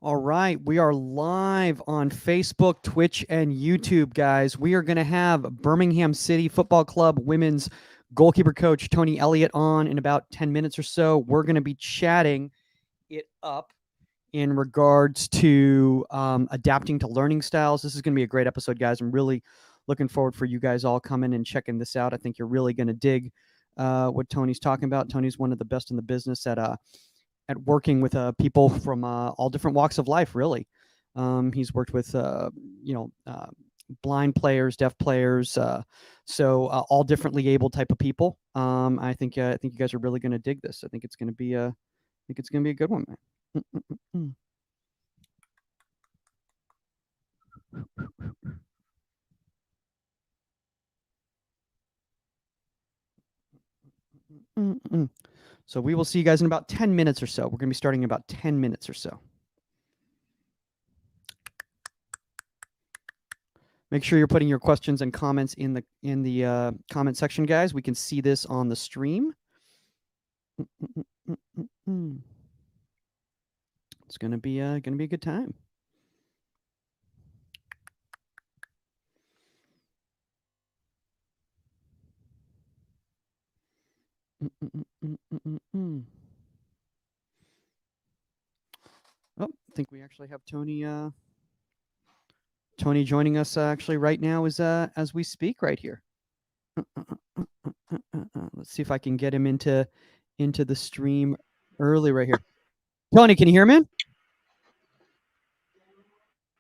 All right, we are live on Facebook, Twitch, and YouTube, guys. We are going to have Birmingham City Football Club women's goalkeeper coach Tony Elliott on in about 10 minutes or so. We're going to be chatting it up in regards to adapting to learning styles. This is going to be a great episode, guys. I'm really looking forward for you guys all coming and checking this out. I think you're really going to dig what Tony's talking about. Tony's one of the best in the business at working with people from all different walks of life, really. He's worked with, blind players, deaf players, so all differently able type of people. I think you guys are really going to dig this. I think it's going to be a good one, man. So we will see you guys in about 10 minutes or so. We're going to be starting in about 10 minutes or so. Make sure you're putting your questions and comments in the comment section, guys. We can see this on the stream. It's gonna be a good time. Oh, I think we actually have Tony. Tony joining us actually right now as we speak right here. Let's see if I can get him into the stream early right here. Tony, can you hear me?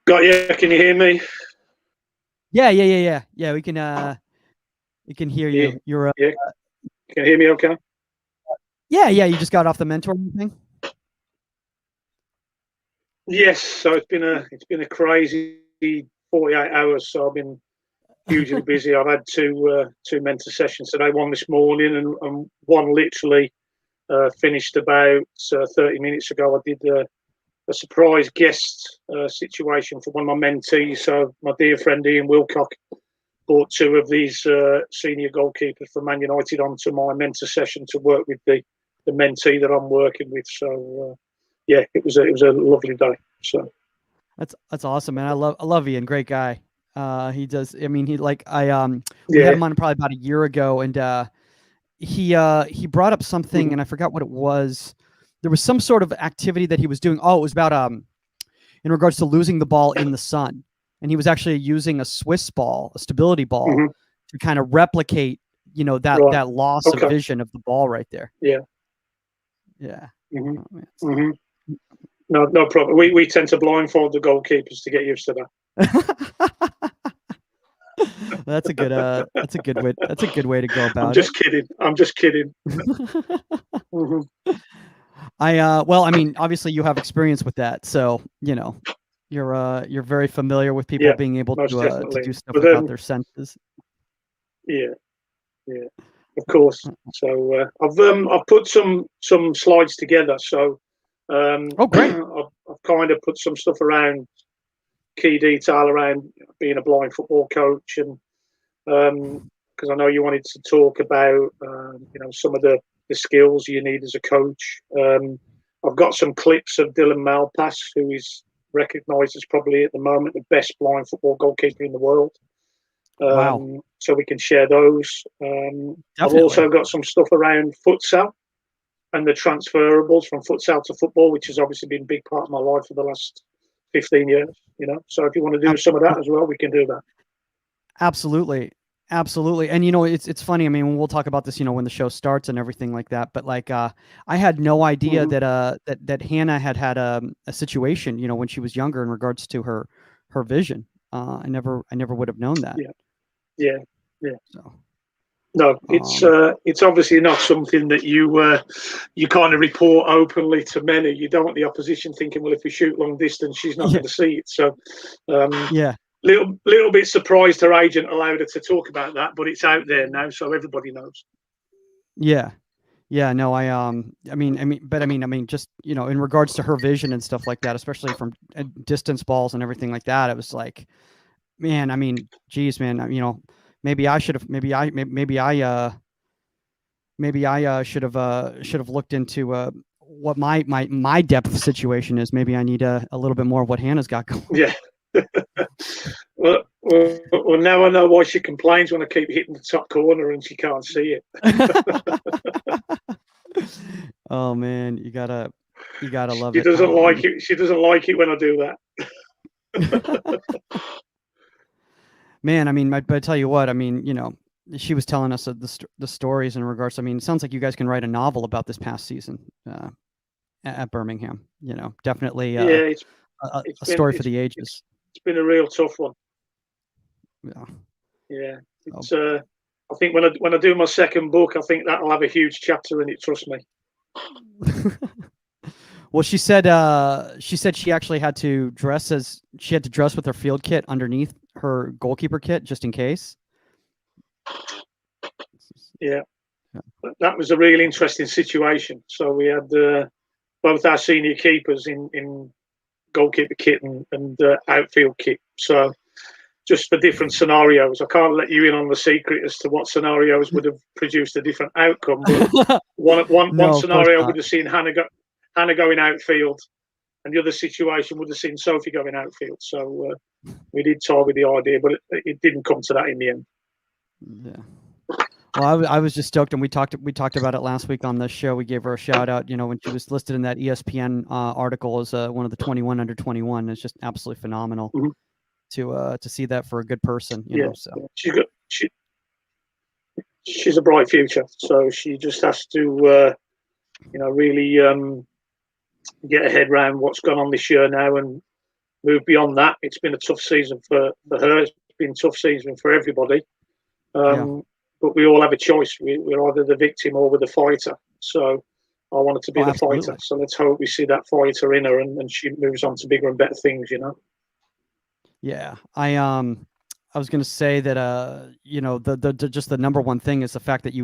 Got you. Can you hear me? Yeah. We can hear you. You're yeah. Can you hear me okay? Yeah. You just got off the mentor thing? Yes. So it's been a crazy 48 hours. So I've been hugely busy. I've had two mentor sessions today. One this morning and one literally finished about 30 minutes ago. I did a surprise guest situation for one of my mentees. So my dear friend Ian Wilcock brought two of these senior goalkeepers from Man United onto my mentor session to work with the mentee that I'm working with. So yeah, it was a lovely day. So that's awesome, man. I love Ian, great guy. He does. I mean, we had him on probably about a year ago, and he brought up something, and I forgot what it was. There was some sort of activity that he was doing. Oh, it was about in regards to losing the ball in the sun, and he was actually using a Swiss ball, a stability ball, to kind of replicate, that loss of vision of the ball right there. Yeah. Oh, no problem. We tend to blindfold the goalkeepers to get used to that. That's a good way. That's a good way to go about it. I'm just kidding. Well, I mean, obviously you have experience with that, so you're very familiar with people being able to do stuff without their senses. Yeah, of course. So I've put some slides together. So great. I've kind of put some stuff around key detail around being a blind football coach, and because I know you wanted to talk about some of the skills you need as a coach. I've got some clips of Dylan Malpass, who is recognised as probably at the moment the best blind football goalkeeper in the world. Wow. So we can share those. I've also got some stuff around futsal and the transferables from futsal to football, which has obviously been a big part of my life for the last 15 years. So if you want to do some of that as well, we can do that. Absolutely. And it's funny. I mean, we'll talk about this, when the show starts and everything like that. But I had no idea that Hannah had a situation, when she was younger in regards to her vision. I never would have known that. Yeah. So. No, it's obviously not something that you kind of report openly to many. You don't want the opposition thinking, well, if we shoot long distance, she's not going to see it. So little bit surprised her agent allowed her to talk about that, but it's out there now, so everybody knows. Yeah. No, I mean, just in regards to her vision and stuff like that, especially from distance balls and everything like that, it was like, man, I mean, geez, man, maybe I should have should have looked into what my depth situation is. Maybe I need a little bit more of what Hannah's got going. Yeah. well, now I know why she complains when I keep hitting the top corner and she can't see it. Oh man, you gotta love She it. doesn't like it. She doesn't like it when I do that. Man, I mean, but I tell you what, I mean, she was telling us the stories in regards. I mean, it sounds like you guys can write a novel about this past season at Birmingham. Definitely a story for the ages. It's been a real tough one. Yeah. Yeah. It's I think when I do my second book, I think that'll have a huge chapter in it. Trust me. Well, she said she actually had to dress with her field kit underneath her goalkeeper kit just in case. Yeah. That was a really interesting situation. So we had both our senior keepers in goalkeeper kit and outfield kit. So just for different scenarios. I can't let you in on the secret as to what scenarios would have produced a different outcome. But one scenario would have seen Hannah going outfield, and the other situation would have seen Sophie going outfield. So we did toy with the idea, but it didn't come to that in the end. Yeah. Well, I was just stoked, and we talked about it last week on the show. We gave her a shout out, when she was listed in that ESPN article as one of the 21 under 21. It's just absolutely phenomenal to see that for a good person. You know, so she's a bright future. So she just has to, really get her head around what's gone on this year now and move beyond that. It's been a tough season for her. It's been a tough season for everybody. But we all have a choice. We're either the victim or we're the fighter. So I wanted to be the fighter. So let's hope we see that fighter in her and she moves on to bigger and better things, Yeah. I was going to say that, just the number one thing is the fact that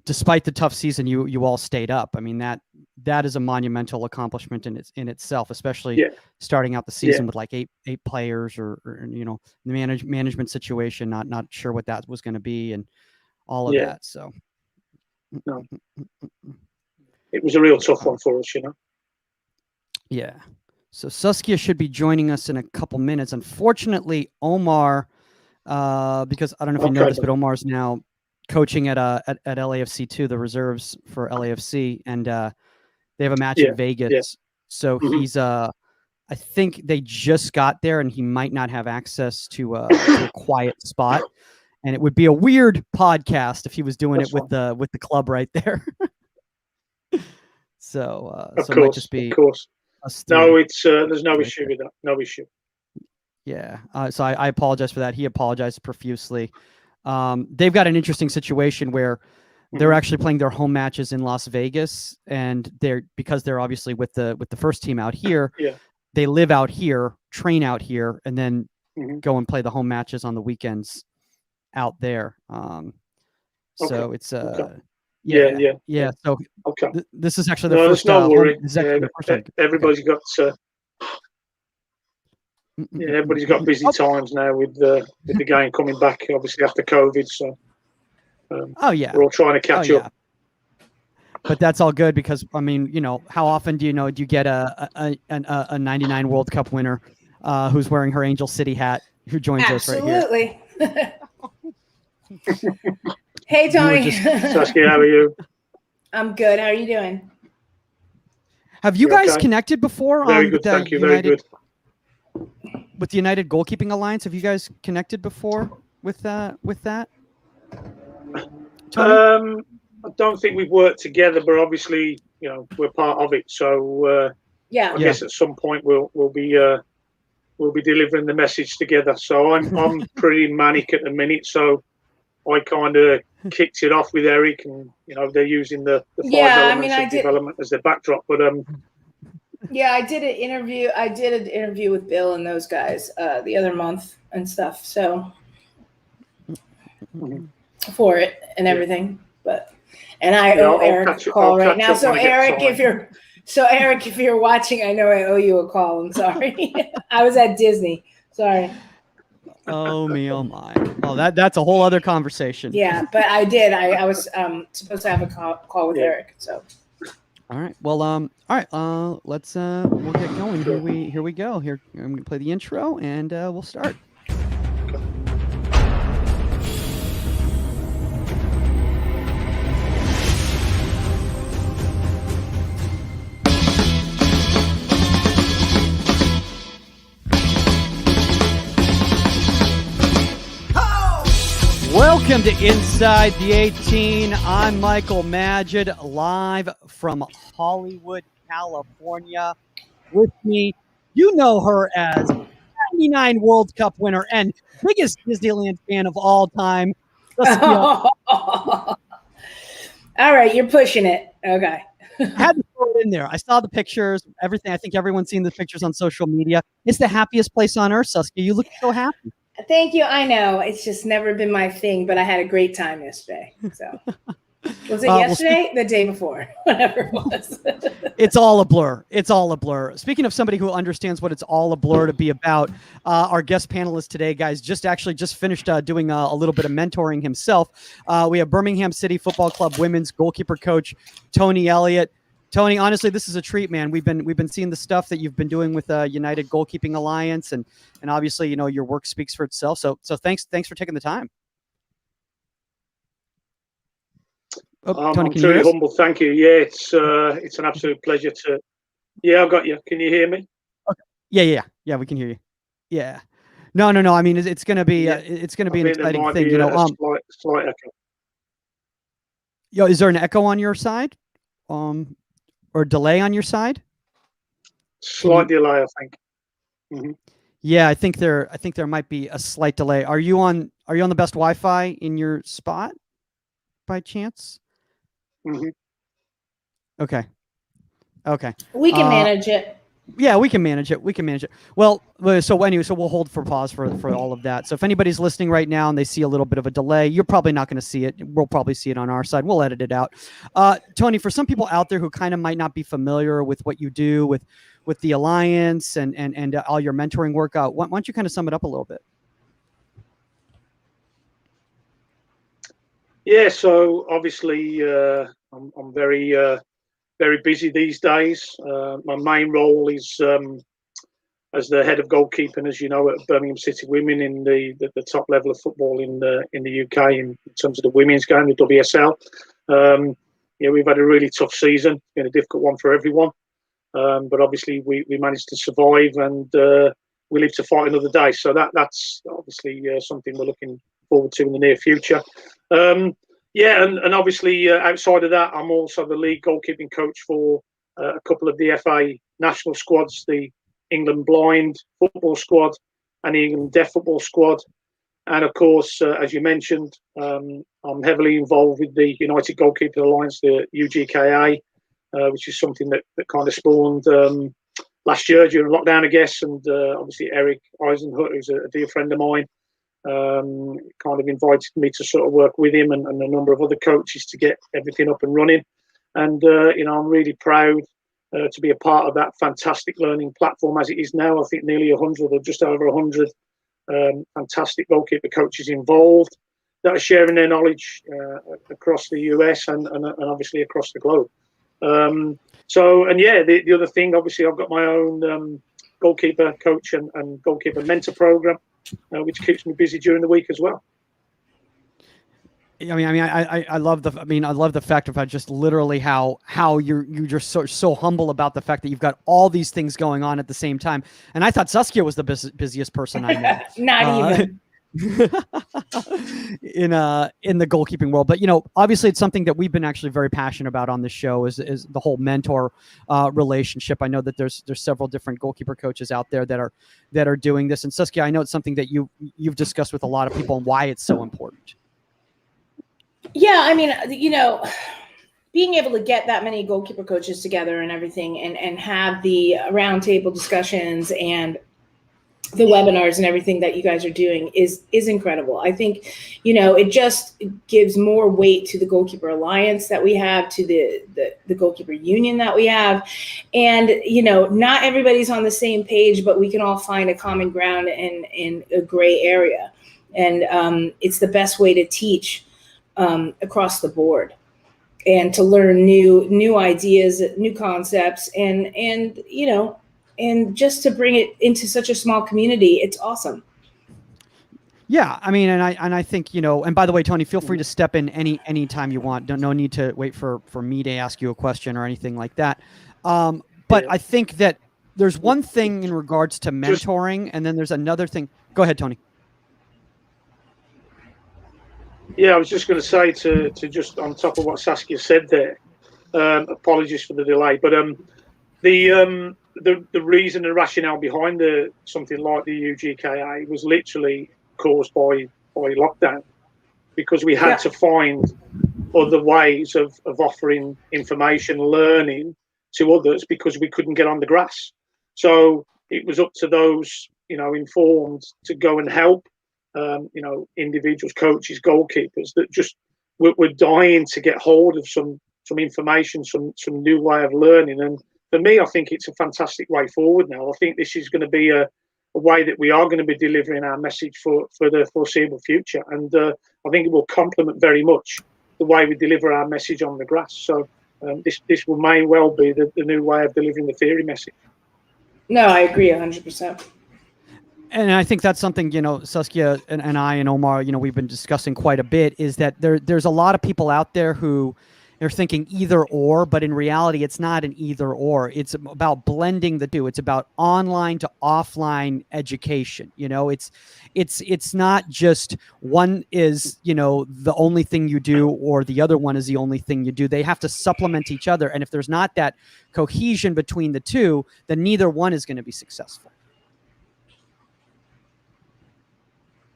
despite the tough season, you all stayed up. I mean, that is a monumental accomplishment in itself, especially starting out the season with like eight players or the management situation, not sure what that was going to be and all of that. So no, it was a real tough one for us, Yeah. So Saskia should be joining us in a couple minutes. Unfortunately, Omar, because I don't know if you know this, but Omar's now coaching at LAFC too, the reserves for LAFC, and they have a match in Vegas. Yeah. So he's I think they just got there, and he might not have access to a quiet spot, and it would be a weird podcast if he was doing it with the club right there. So it might just be. Of course. No, it's there's no issue with that. No issue. Yeah. So I apologize for that. He apologized profusely. They've got an interesting situation where they're actually playing their home matches in Las Vegas, and because they're obviously with the first team out here. Yeah. They live out here, train out here, and then go and play the home matches on the weekends out there. So it's yeah. So this is actually the first. No worry. Everybody's got. Everybody's got busy times now with the game coming back, obviously after COVID. So, we're all trying to catch up. But that's all good because I mean, how often do you get a 99 World Cup winner who's wearing her Angel City hat who joins us right here? Absolutely. Hey, Tony. Saskia, how are you? I'm good. How are you doing? Have you guys connected before? Very good. Thank you. Very good. With the United Goalkeeping Alliance, have you guys connected before with that? Tony? I don't think we've worked together, but obviously, we're part of it. So I guess at some point we'll be delivering the message together. So I'm pretty manic at the minute. So I kind of kicked it off with Eric, and they're using the 5 elements of development as their backdrop. But I did an interview. I did an interview with Bill and those guys the other month and stuff. So for it and everything, and I owe Eric a call right now. So Eric, if you're watching, I know I owe you a call. I'm sorry. I was at Disney. Sorry. Oh me, oh my. Oh, that's a whole other conversation. Yeah, but I did. I was supposed to have a call with Eric. So. All right. Well, all right. Let's we'll get going. Here we go. Here I'm gonna play the intro, and we'll start. Welcome to Inside the 18. I'm Michael Magid, live from Hollywood, California. With me, you know her as 99 World Cup winner and biggest Disneyland fan of all time, Saskia. All right, you're pushing it. Okay. I had to throw it in there. I saw the pictures, everything. I think everyone's seen the pictures on social media. It's the happiest place on earth, Saskia. You look so happy. Thank you. I know it's just never been my thing, but I had a great time yesterday. So was it yesterday? The day before, whatever it was. It's all a blur. It's all a blur. Speaking of somebody who understands what it's all a blur to be about, our guest panelist today, guys, just finished doing a little bit of mentoring himself. We have Birmingham City Football Club women's goalkeeper coach Tony Elliott. Tony, honestly, this is a treat, man. We've been seeing the stuff that you've been doing with United Goalkeeping Alliance, and obviously, you know, your work speaks for itself. So thanks for taking the time. Tony, I'm truly humble. Thank you. Yeah, it's an absolute pleasure to. Yeah, I've got you. Can you hear me? Okay. Yeah. We can hear you. Yeah. No. I mean, it's going to be an exciting thing. You know, slight echo. Yo, is there an echo on your side? Or delay on your side? Slight delay, I think. Mm-hmm. Yeah, I think there might be a slight delay. Are you on the best Wi-Fi in your spot by chance? Mm-hmm. Okay. We can manage it. Yeah, we can manage it. Well, so anyway, we'll hold for pause for all of that. So if anybody's listening right now and they see a little bit of a delay, you're probably not going to see it. We'll probably see it on our side. We'll edit it out. Tony, for some people out there who kind of might not be familiar with what you do with the Alliance and all your mentoring work, why don't you kind of sum it up a little bit? Yeah, so obviously I'm very busy these days. My main role is as the head of goalkeeping, as you know, at Birmingham City Women in the top level of football in the UK in terms of the women's game, the WSL. Yeah, we've had a really tough season. It's been a difficult one for everyone, but obviously we managed to survive, and we live to fight another day. So that's obviously something we're looking forward to in the near future. Yeah, and obviously outside of that, I'm also the lead goalkeeping coach for a couple of the FA national squads, the England Blind football squad and the England Deaf football squad. And of course, as you mentioned, I'm heavily involved with the United Goalkeeper Alliance, the UGKA, which is something that kind of spawned last year during lockdown, I guess. And obviously Eric Eisenhut, who's a dear friend of mine, kind of invited me to sort of work with him and a number of other coaches to get everything up and running. And I'm really proud to be a part of that fantastic learning platform as it is now. I think nearly 100 or just over 100 fantastic goalkeeper coaches involved that are sharing their knowledge across the US and obviously across the globe. The other thing, obviously, I've got my own goalkeeper coach and goalkeeper mentor program, which keeps me busy during the week as well. I love the fact of just literally how you're just so humble about the fact that you've got all these things going on at the same time. And I thought Saskia was the busiest person I know. Not even. in the goalkeeping world, but obviously it's something that we've been actually very passionate about on this show is the whole mentor relationship. I know that there's several different goalkeeper coaches out there that are doing this, and Saskia, I know it's something that you've discussed with a lot of people and why it's so important. Yeah, I mean, being able to get that many goalkeeper coaches together and everything, and have the roundtable discussions and the webinars and everything that you guys are doing is incredible. I think, it just gives more weight to the Goalkeeper Alliance that we have, to the Goalkeeper Union that we have. And, not everybody's on the same page, but we can all find a common ground in a gray area. And it's the best way to teach across the board. and to learn new ideas, new concepts, and and just to bring it into such a small community. It's awesome. Yeah, I mean, and I think, and by the way, Tony, feel free to step in any time you want. No need to wait for me to ask you a question or anything like that. But I think that there's one thing in regards to mentoring, and then there's another thing. Go ahead, Tony. Yeah, I was just going to say to just on top of what Saskia said there. Apologies for the delay, but the reason and rationale behind something like the UGKA was literally caused by lockdown, because we had to find other ways of offering information, learning to others, because we couldn't get on the grass. So it was up to those informed to go and help individuals, coaches, goalkeepers that just were dying to get hold of some information, some new way of learning. And for me, I think it's a fantastic way forward now. I think this is going to be a way that we are going to be delivering our message for the foreseeable future. And I think it will complement very much the way we deliver our message on the grass. So this may well be the new way of delivering the theory message. No, I agree 100%. And I think that's something, Saskia and I and Omar, we've been discussing quite a bit, is that there's a lot of people out there who are thinking either or, but in reality, it's not an either or. It's about blending the two. It's about online to offline education. It's not just one is, the only thing you do, or the other one is the only thing you do. They have to supplement each other. And if there's not that cohesion between the two, then neither one is going to be successful.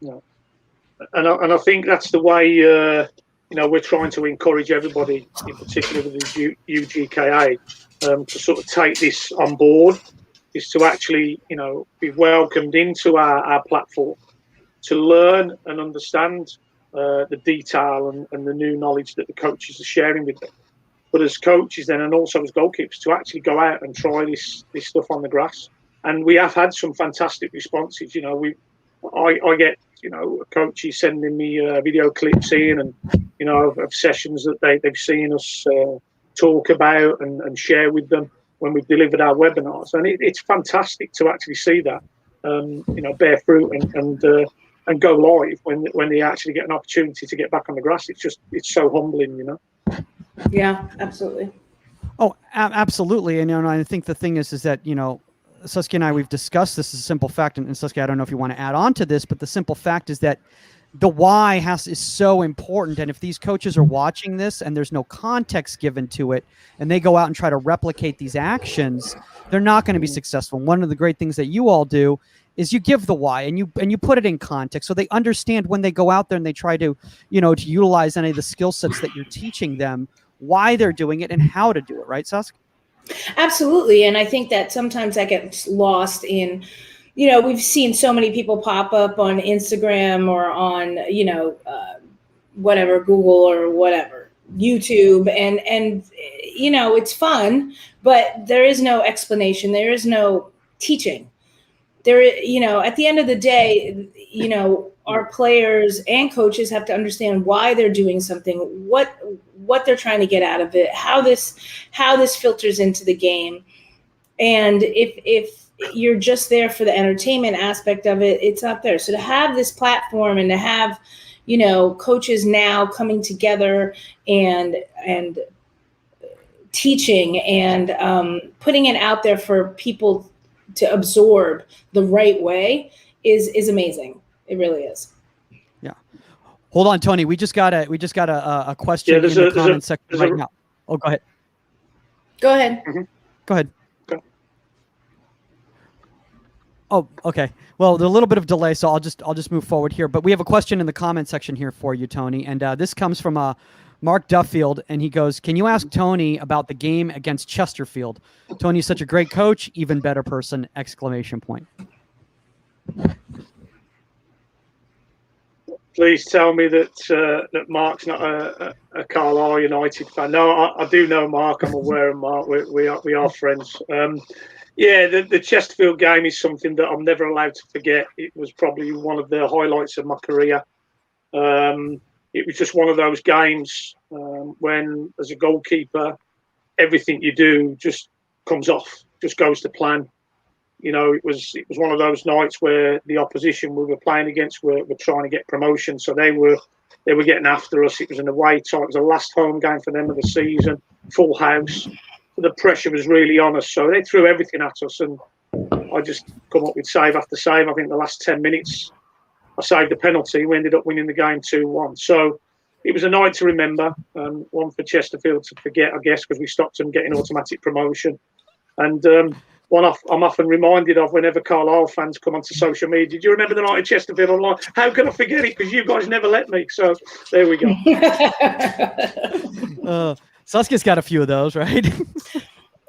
No. And I think that's the way we're trying to encourage everybody, in particular with the UGKA, to sort of take this on board, is to actually be welcomed into our platform, to learn and understand the detail and the new knowledge that the coaches are sharing with them. But as coaches then, and also as goalkeepers, to actually go out and try this stuff on the grass. And we have had some fantastic responses. I get coaches sending me video clips in, and of sessions that they've seen us talk about and share with them when we've delivered our webinars, and it's fantastic to actually see that bear fruit and go live when they actually get an opportunity to get back on the grass. It's so humbling, Yeah, absolutely. Oh, absolutely. And I think the thing is that Saskia and I, we've discussed this as a simple fact, and Saskia, I don't know if you want to add on to this, but the simple fact is that the why is so important. And if these coaches are watching this and there's no context given to it, and they go out and try to replicate these actions, they're not going to be successful. And one of the great things that you all do is you give the why, and you put it in context, so they understand when they go out there and they try to, to utilize any of the skill sets that you're teaching them, why they're doing it and how to do it. Right, Saskia? Absolutely. And I think that sometimes that gets lost in, we've seen so many people pop up on Instagram or on, whatever, Google or whatever, YouTube. And it's fun, but there is no explanation. There is no teaching. At the end of the day, our players and coaches have to understand why they're doing something, what they're trying to get out of it, how this filters into the game. And if you're just there for the entertainment aspect of it, it's not there. So to have this platform and to have, coaches now coming together and teaching and putting it out there for people to absorb the right way is amazing. It really is. Yeah. Hold on, Tony. We just got a question in the comment section right now. Oh, go ahead. Go ahead. Mm-hmm. Go ahead. Oh, okay. Well, there's a little bit of delay, so I'll just move forward here. But we have a question in the comment section here for you, Tony, and this comes from Mark Duffield, and he goes, "Can you ask Tony about the game against Chesterfield? Tony's such a great coach, even better person!" Exclamation point. Please tell me that Mark's not a Carlisle United fan. No, I do know Mark. I'm aware of Mark. We are friends. Yeah, the Chesterfield game is something that I'm never allowed to forget. It was probably one of the highlights of my career. it was just one of those games when, as a goalkeeper, everything you do just comes off, just goes to plan. It was one of those nights where the opposition we were playing against were trying to get promotion, so they were getting after us. It was an away time. It was the last home game for them of the season, full house. So the pressure was really on us. So they threw everything at us, and I just come up with save after save. I think the last 10 minutes, I saved the penalty. We ended up winning the game 2-1. So it was a night to remember, one for Chesterfield to forget, I guess, because we stopped them getting automatic promotion. And one I'm often reminded of whenever Carlisle fans come onto social media. Do you remember the night at Chesterfield? I'm like, how can I forget it? Because you guys never let me. So there we go. Saskia's got a few of those, right?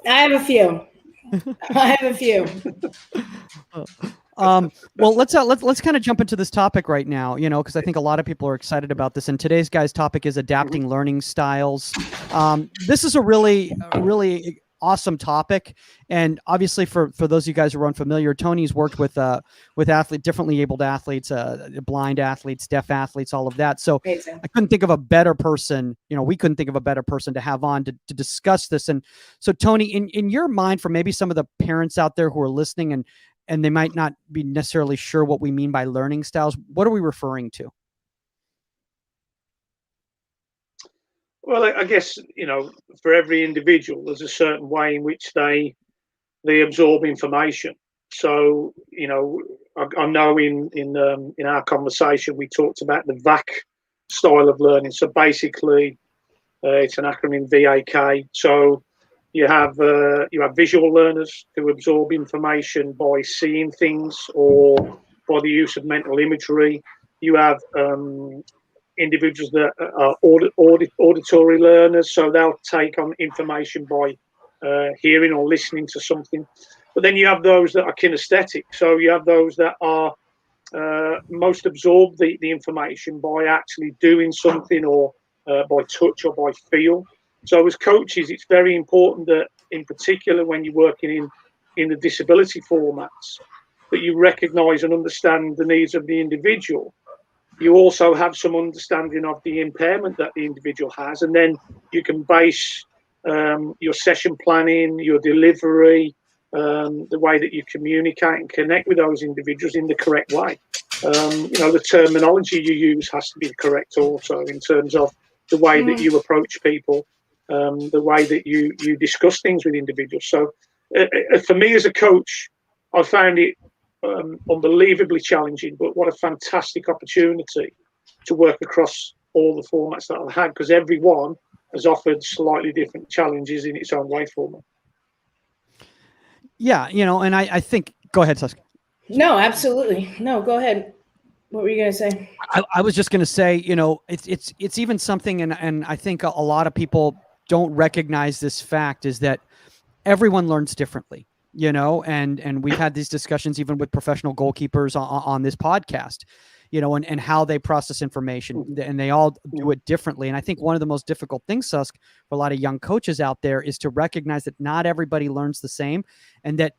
I have a few. Well, let's kind of jump into this topic right now, because I think a lot of people are excited about this. And today's guy's topic is adapting learning styles. This is a really awesome topic, and obviously for those of you guys who are unfamiliar, Tony's worked with differently abled athletes, blind athletes, deaf athletes, all of that. So amazing. I couldn't think of a better person. We couldn't think of a better person to have on to discuss this. And so, Tony, in your mind, for maybe some of the parents out there who are listening and they might not be necessarily sure what we mean by learning styles, what are we referring to? Well, I guess, for every individual, there's a certain way in which they absorb information. So, I know in our conversation, we talked about the VAC style of learning. So basically, it's an acronym, VAK. So you have visual learners who absorb information by seeing things or by the use of mental imagery. You have individuals that are auditory learners, so they'll take on information by hearing or listening to something. But then you have those that are kinesthetic, so you have those that are most absorb the information by actually doing something or by touch or by feel. So as coaches, it's very important that, in particular when you're working in the disability formats, that you recognise and understand the needs of the individual. You also have some understanding of the impairment that the individual has, and then you can base your session planning, your delivery, the way that you communicate and connect with those individuals in the correct way. The terminology you use has to be correct also, in terms of the way that you approach people, the way that you discuss things with individuals. So for me as a coach, I found it unbelievably challenging, but what a fantastic opportunity to work across all the formats that I've had, because everyone has offered slightly different challenges in its own way for me. Yeah, and I think, go ahead, Saskia. No, absolutely. No, go ahead. What were you going to say? I was just going to say, it's even something, and I think a lot of people don't recognize this fact, is that everyone learns differently. And we've had these discussions even with professional goalkeepers on this podcast, and how they process information, and they all do it differently. And I think one of the most difficult things, Susk, for a lot of young coaches out there, is to recognize that not everybody learns the same. And that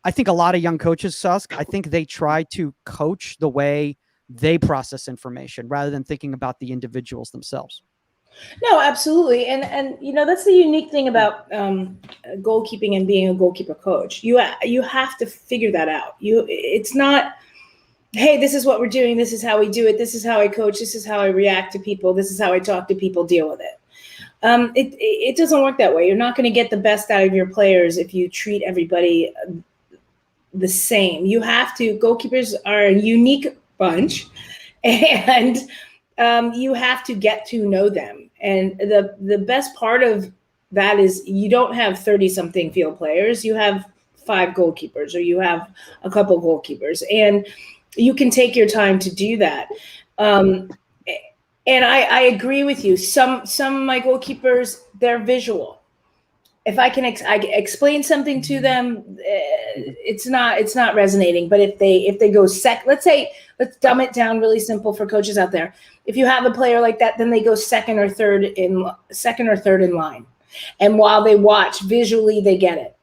I think a lot of young coaches, Susk, I think they try to coach the way they process information rather than thinking about the individuals themselves. No, absolutely. And that's the unique thing about goalkeeping and being a goalkeeper coach. You have to figure that out. It's not, hey, this is what we're doing. This is how we do it. This is how I coach. This is how I react to people. This is how I talk to people, deal with it. It doesn't work that way. You're not going to get the best out of your players if you treat everybody the same. Goalkeepers are a unique bunch, and you have to get to know them. And the best part of that is you don't have 30-something field players. You have 5 goalkeepers, or you have a couple goalkeepers, and you can take your time to do that. And I agree with you. Some of my goalkeepers, they're visual. If I can explain something to them, it's not resonating. But if they go let's dumb it down really simple for coaches out there. If you have a player like that, then they go second or third in line. And while they watch visually, they get it.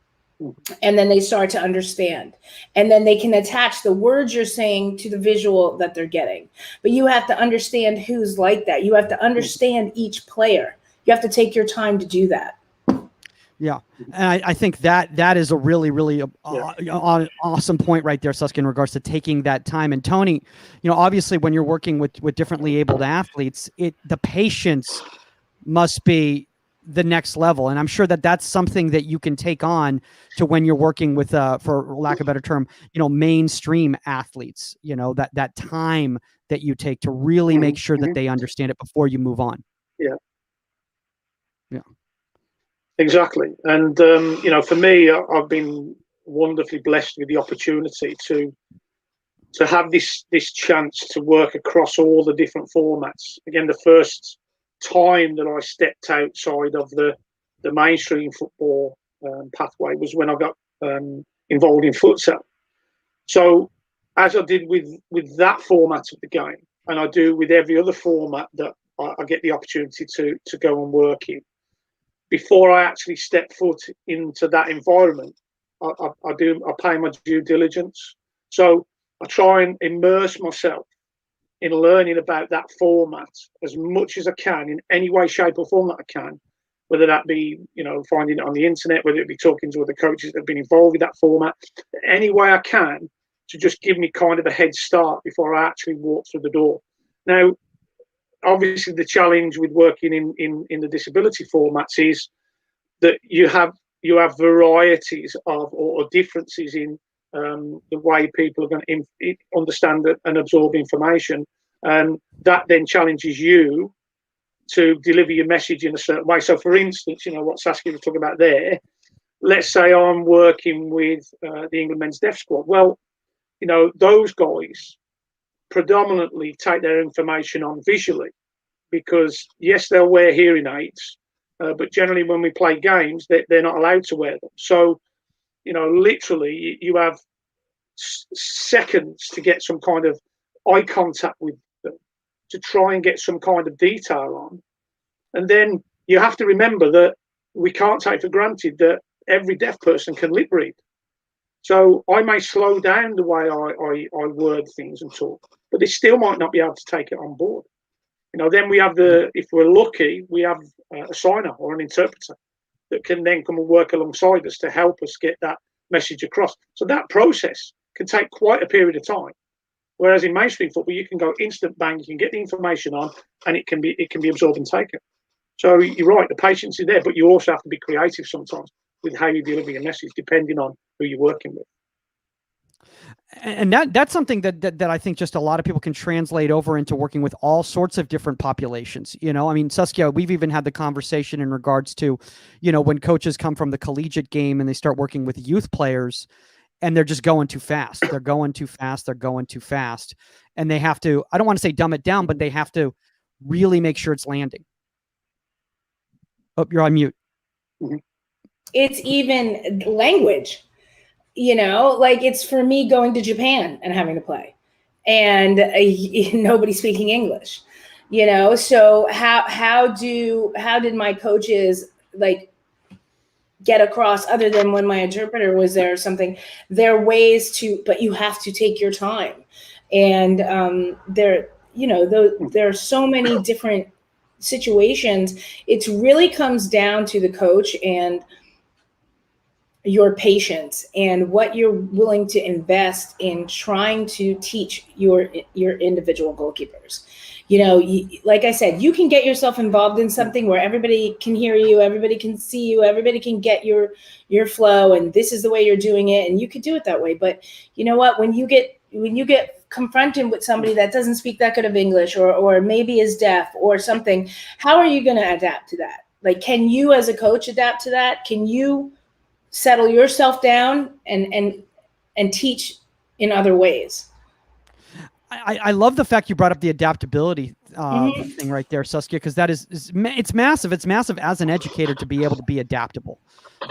And then they start to understand. And then they can attach the words you're saying to the visual that they're getting. But you have to understand who's like that. You have to understand each player. You have to take your time to do that. Yeah, and I think that is a really awesome point right there, Saskia, in regards to taking that time. And Tony, obviously when you're working with differently abled athletes, the patience must be the next level. And I'm sure that's something that you can take on to when you're working with, for lack of a better term, mainstream athletes. That time that you take to really make sure that they understand it before you move on. Yeah. Yeah. Exactly. And, for me, I've been wonderfully blessed with the opportunity to have this chance to work across all the different formats. Again, the first time that I stepped outside of the mainstream football pathway was when I got involved in futsal. So as I did with that format of the game, and I do with every other format that I get the opportunity to go and work in, before I actually step foot into that environment, I pay my due diligence. So I try and immerse myself in learning about that format as much as I can in any way, shape, or form that I can, whether that be, finding it on the internet, whether it be talking to other coaches that have been involved with that format, any way I can to just give me kind of a head start before I actually walk through the door. Now, obviously, the challenge with working in the disability formats is that you have varieties of or differences in the way people are going to understand and absorb information, and that then challenges you to deliver your message in a certain way. So, for instance, what Saskia was talking about there. Let's say I'm working with the England men's deaf squad. Well, those guys predominantly take their information on visually, because yes, they'll wear hearing aids, but generally when we play games, they're not allowed to wear them. So, literally you have seconds to get some kind of eye contact with them to try and get some kind of detail on. And then you have to remember that we can't take for granted that every deaf person can lip read. So I may slow down the way I word things and talk, but they still might not be able to take it on board. Then we have if we're lucky, we have a signer or an interpreter that can then come and work alongside us to help us get that message across. So that process can take quite a period of time. Whereas in mainstream football, you can go instant bang, you can get the information on, and it can be absorbed and taken. So you're right, the patience is there, but you also have to be creative sometimes with how you deliver your message, depending on who you're working with. And that's something that I think just a lot of people can translate over into working with all sorts of different populations. I mean, Saskia, we've even had the conversation in regards to, when coaches come from the collegiate game and they start working with youth players and they're just going too fast. They're going too fast. They're going too fast. And they have to, I don't want to say dumb it down, but they have to really make sure it's landing. Oh, you're on mute. It's even language. Like it's for me going to Japan and having to play and nobody speaking English, so how did my coaches get across, other than when my interpreter was there or something? There are ways to, but you have to take your time. And there are so many different situations. It really comes down to the coach and your patience and what you're willing to invest in trying to teach your individual goalkeepers. Like I said, you can get yourself involved in something where everybody can hear you, everybody can see you, everybody can get your flow, and this is the way you're doing it, and you could do it that way. But you know what? When you get confronted with somebody that doesn't speak that good of English or maybe is deaf or something, how are you going to adapt to that? Can you as a coach adapt to that? Can you settle yourself down and teach in other ways? I love the fact you brought up the adaptability thing right there, Saskia, because that it's massive. It's massive as an educator to be able to be adaptable,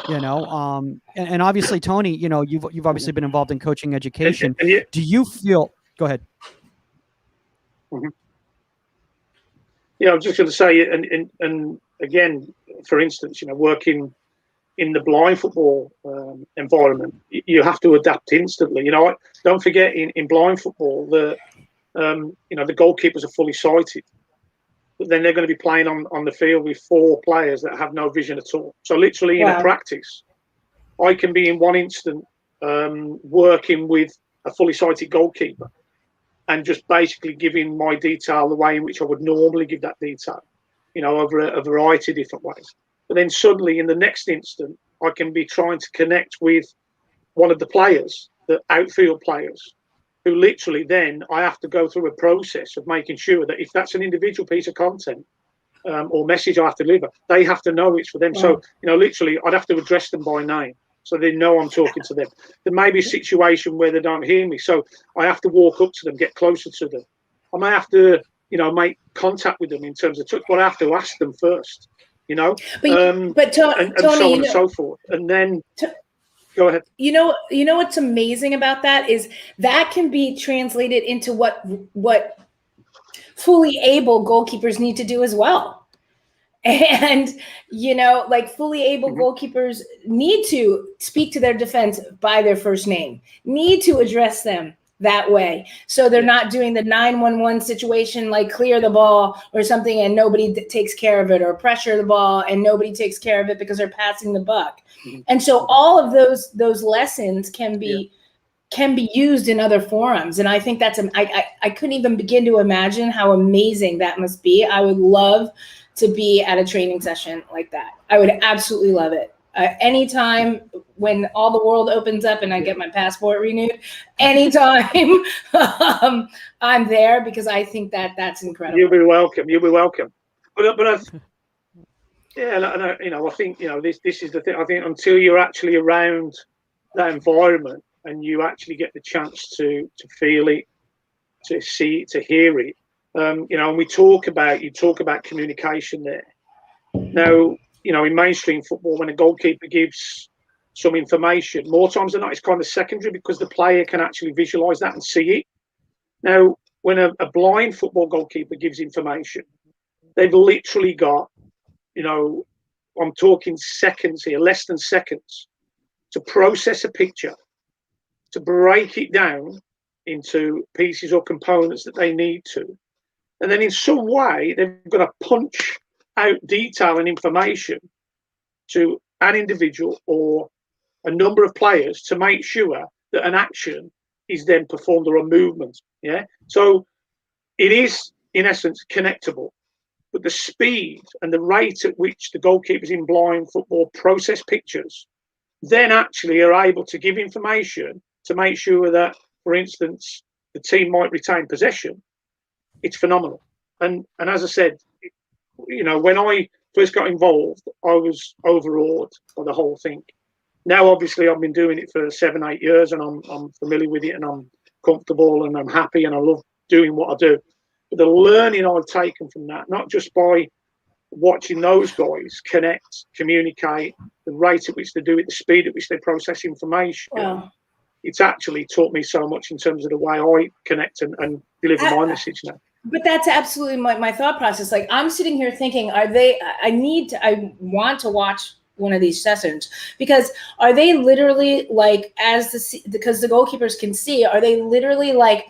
and obviously, Tony, you've obviously been involved in coaching education. Do you feel? Go ahead. Yeah, I was just going to say, and again, for instance, working in the blind football environment, you have to adapt instantly. You know, don't forget in blind football that you know, the goalkeepers are fully sighted, but then they're going to be playing on the field with 4 players that have no vision at all. So literally in a practice, I can be in one instant working with a fully sighted goalkeeper and just basically giving my detail the way in which I would normally give that detail, you know, over a variety of different ways. But then suddenly in the next instant, I can be trying to connect with one of the players, the outfield players, who literally then I have to go through a process of making sure that if that's an individual piece of content or message I have to deliver, they have to know it's for them. So, you know, literally I'd have to address them by name so they know I'm talking to them. There may be a situation where they don't hear me, so I have to walk up to them, get closer to them. I may have to, you know, make contact with them in terms of touch, but I have to ask them first, you know, but Tony, and so on and so forth. And then go ahead. You know what's amazing about that is that can be translated into what fully able goalkeepers need to do as well. And, you know, like fully able goalkeepers need to speak to their defense by their first name, need to address them that way. So they're not doing the 911 situation, like clear the ball or something and nobody takes care of it, or pressure the ball and nobody takes care of it because they're passing the buck. And so all of those lessons can be used in other forums. And I think that's, I couldn't even begin to imagine how amazing that must be. I would love to be at a training session like that. I would absolutely love it. Anytime when all the world opens up and I get my passport renewed, anytime I'm there, because I think that's incredible. You'll be welcome. You'll be welcome. But yeah, you know, I think, you know, this is the thing. I think until you're actually around that environment and you actually get the chance to feel it, to see it, to hear it, you know, and you talk about communication there. Now, you know, in mainstream football, when a goalkeeper gives some information, more times than not, it's kind of secondary because the player can actually visualize that and see it. Now, when a blind football goalkeeper gives information, they've literally got, you know, I'm talking seconds here, less than seconds, to process a picture, to break it down into pieces or components that they need to. And then in some way, they've got to punch out detail and information to an individual or a number of players to make sure that an action is then performed or a movement. Yeah. So it is, in essence, connectable. But the speed and the rate at which the goalkeepers in blind football process pictures then actually are able to give information to make sure that, for instance, the team might retain possession, it's phenomenal. And as I said, you know, when I first got involved, I was overawed by the whole thing. Now, obviously, I've been doing it for 7-8 years and I'm familiar with it and I'm comfortable and I'm happy and I love doing what I do. But the learning I've taken from that, not just by watching those guys connect, communicate, the rate at which they do it, the speed at which they process information, it's actually taught me so much in terms of the way I connect and deliver my message now. But that's absolutely my thought process. Like, I'm sitting here thinking, I want to watch one of these sessions, because are they literally like, because the goalkeepers can see, are they literally like,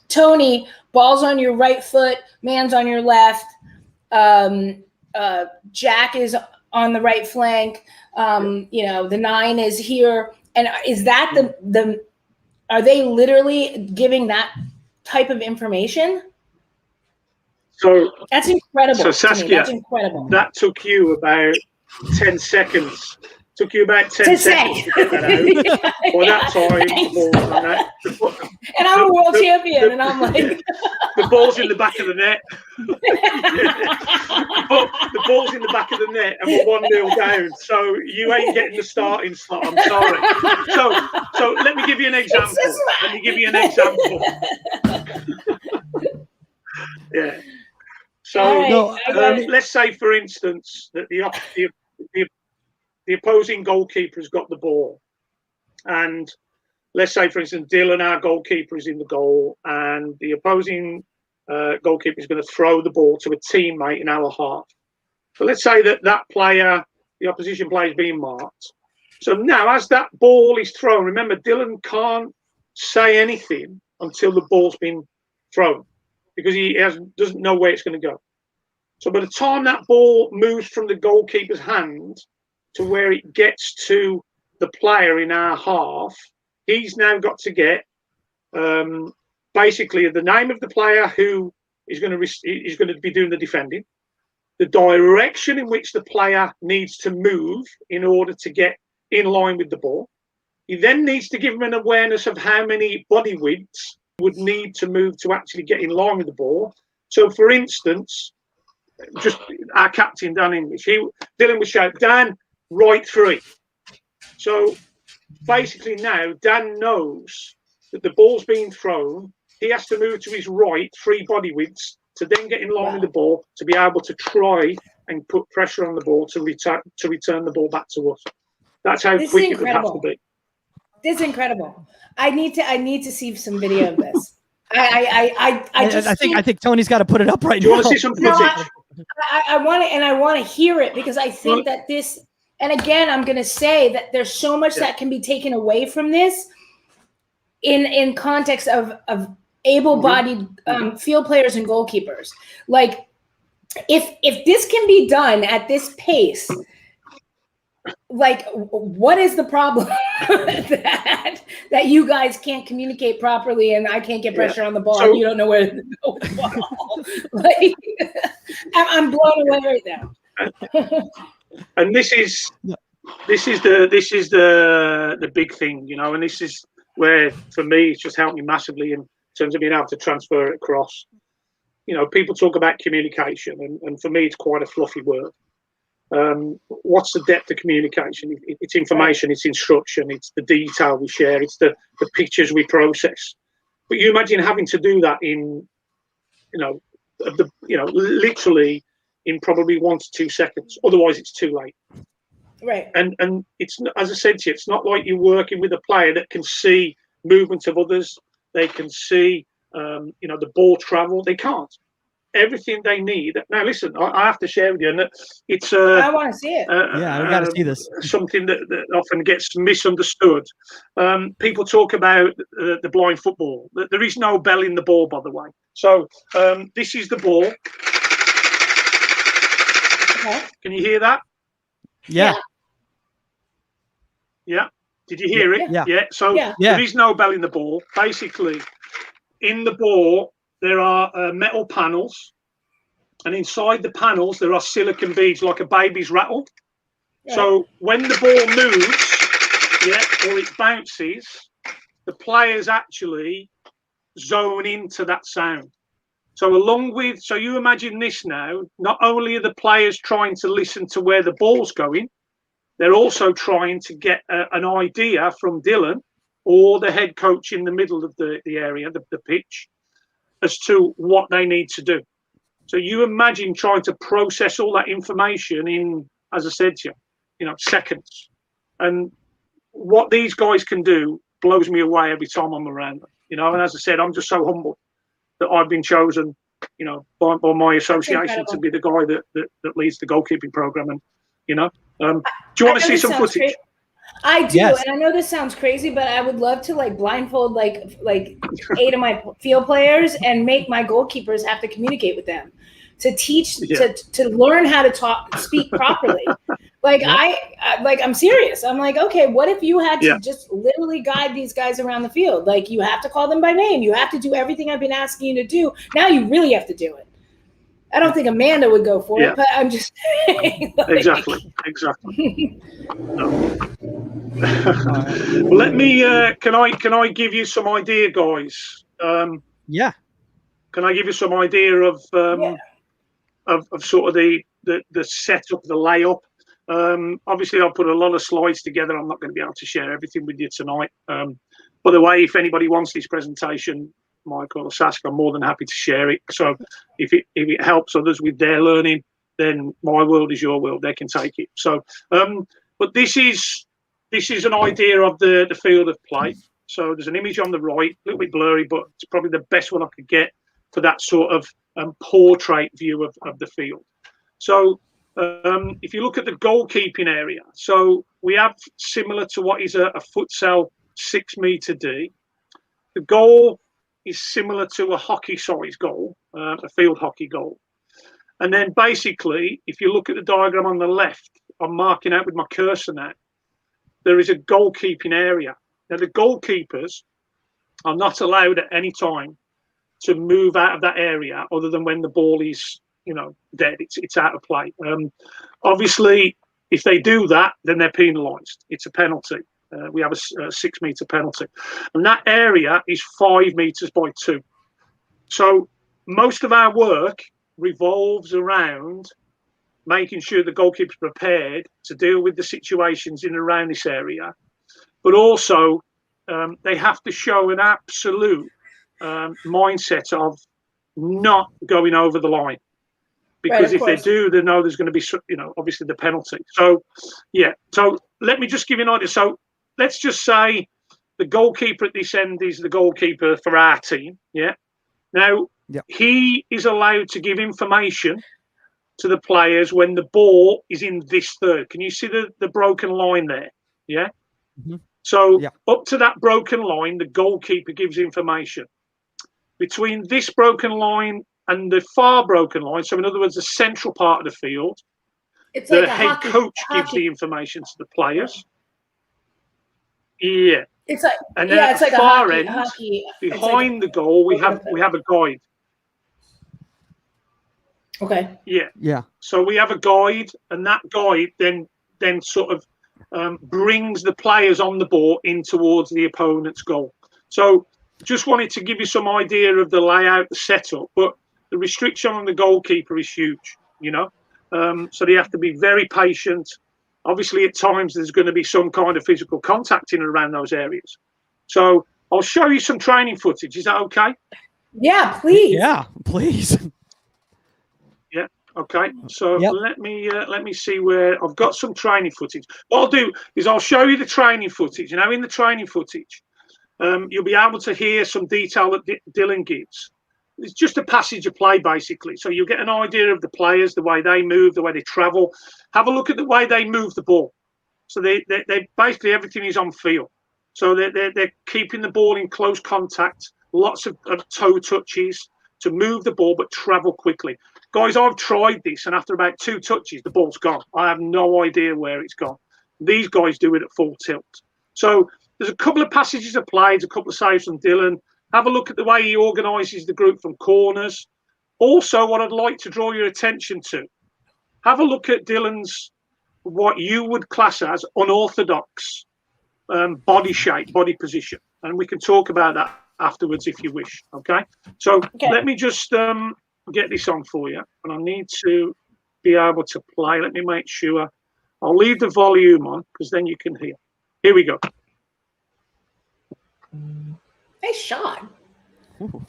Tony, ball's on your right foot, man's on your left, Jack is on the right flank, you know, the 9 is here, and is that are they literally giving that type of information? So that's incredible. So Saskia, that's incredible. That took you about 10 seconds. Took you about 10 seconds to get that out. By that time, and I'm a world champion, and I'm like, the ball's in the back of the net. The ball's in the back of the net, and we're 1-0 down. So you ain't getting the starting slot. I'm sorry. So let me give you an example. Yeah. So let's say, for instance, that the opposing goalkeeper has got the ball, and let's say, for instance, Dylan, our goalkeeper, is in the goal, and the opposing goalkeeper is going to throw the ball to a teammate in our half. So let's say that player the opposition player is being marked. So now, as that ball is thrown, remember, Dylan can't say anything until the ball's been thrown because he doesn't know where it's going to go. So by the time that ball moves from the goalkeeper's hand to where it gets to the player in our half, he's now got to get basically the name of the player who is going to be doing the defending, the direction in which the player needs to move in order to get in line with the ball. He then needs to give him an awareness of how many body widths would need to move to actually get in line with the ball. So, for instance, just our captain, Dan English, Dylan would shout, Dan, right 3. So, basically now, Dan knows that the ball's being thrown. He has to move to his right 3 body widths to then get in line with the ball to be able to try and put pressure on the ball to return the ball back to us. That's how quick it would have to be. This is incredible. I need to see some video of this. I think Tony's got to put it up right now. Do you want to see some footage? I want to hear it because I think that this. And again, I'm going to say that there's so much that can be taken away from this, in context of able-bodied field players and goalkeepers. Like, if this can be done at this pace. Like, what is the problem that you guys can't communicate properly and I can't get pressure on the ball and you don't know where to go with the ball? Like, I'm blown away right now. And this is the big thing, you know, and this is where, for me, it's just helped me massively in terms of being able to transfer it across. You know, people talk about communication, and for me, it's quite a fluffy word. What's the depth of communication? It's information, it's instruction, it's the detail we share, it's the pictures we process. But you imagine having to do that in, literally in probably 1 to 2 seconds. Otherwise, it's too late. Right. And it's, as I said to you, it's not like you're working with a player that can see movement of others. They can see, the ball travel. They can't. Everything they need. Now, listen, I have to share with you, and it's. I want to see it. Yeah, we got to see this. Something that often gets misunderstood. People talk about the blind football. There is no bell in the ball, by the way. So this is the ball. Okay. Can you hear that? Yeah. Yeah. Did you hear it? Yeah. So there is no bell in the ball. Basically, in the ball, there are metal panels, and inside the panels there are silicon beads, like a baby's rattle. Right. So when the ball moves, or it bounces, the players actually zone into that sound. So so you imagine this now, not only are the players trying to listen to where the ball's going, they're also trying to get an idea from Dylan or the head coach in the middle of the area, the pitch, as to what they need to do. So you imagine trying to process all that information in, as I said to you, seconds. And what these guys can do blows me away every time I'm around them. And as I said, I'm just so humbled that I've been chosen, by my association to be the guy that leads the goalkeeping program. And, do you want to see some footage? I do, yes. And I know this sounds crazy, but I would love to blindfold like 8 of my field players and make my goalkeepers have to communicate with them to teach to learn how to speak properly. I'm serious. I'm like, okay, what if you had to just literally guide these guys around the field? Like, you have to call them by name. You have to do everything I've been asking you to do. Now you really have to do it. I don't think Amanda would go for it, but I'm just saying. Exactly. No. Well, let me. Can I give you some idea, guys? Yeah. Can I give you some idea of sort of the setup, the layup? Obviously, I'll put a lot of slides together. I'm not going to be able to share everything with you tonight. By the way, if anybody wants this presentation, Michael or Saskia, I'm more than happy to share it. So if it helps others with their learning, then my world is your world. They can take it. So, but this is an idea of the field of play. So there's an image on the right, a little bit blurry, but it's probably the best one I could get for that sort of portrait view of the field. So If you look at the goalkeeping area, so we have similar to what is a futsal 6 meter D. The goal is similar to a hockey size goal, a field hockey goal. And then basically, if you look at the diagram on the left, I'm marking out with my cursor now, there is a goalkeeping area. Now, the goalkeepers are not allowed at any time to move out of that area other than when the ball is, dead. It's out of play. Obviously, if they do that, then they're penalised. It's a penalty. We have a 6 metre penalty. And that area is 5 metres by 2. So most of our work revolves around making sure the goalkeeper's prepared to deal with the situations in and around this area. But also, they have to show an absolute mindset of not going over the line. Because if they do, they know there's going to be, obviously the penalty. So, yeah. So let me just give you an idea. So let's just say the goalkeeper at this end is the goalkeeper for our team. Yeah. Now, he is allowed to give information to the players when the ball is in this third. Can you see the broken line there? Yeah. Mm-hmm. So up to that broken line, the goalkeeper gives information. Between this broken line and the far broken line, so in other words, the central part of the field, it's the like head coach gives the information to the players. Yeah. It's like, and then at the far end, behind the goal, we have a guide. Okay. Yeah. Yeah. So we have a guide, and that guide then sort of brings the players on the ball in towards the opponent's goal. So just wanted to give you some idea of the layout, the setup, but the restriction on the goalkeeper is huge, so they have to be very patient. Obviously, at times, there's going to be some kind of physical contact in and around those areas. So I'll show you some training footage. Is that okay? Yeah, please. Yeah, please. Yeah. Okay. So let me see where I've got some training footage. What I'll do is I'll show you the training footage. Now, in the training footage, you'll be able to hear some detail that Dylan gives. It's just a passage of play, basically. So you'll get an idea of the players, the way they move, the way they travel. Have a look at the way they move the ball. So they basically everything is on field. So they're keeping the ball in close contact, lots of toe touches to move the ball, but travel quickly. Guys, I've tried this, and after about 2 touches, the ball's gone. I have no idea where it's gone. These guys do it at full tilt. So there's a couple of passages of play, a couple of saves from Dylan. Have a look at the way he organises the group from corners. Also, what I'd like to draw your attention to, have a look at Dylan's, what you would class as unorthodox body shape, body position. And we can talk about that afterwards if you wish, okay? So let me just get this on for you. And I need to be able to play. Let me make sure. I'll leave the volume on because then you can hear. Here we go. Nice shot. Ooh.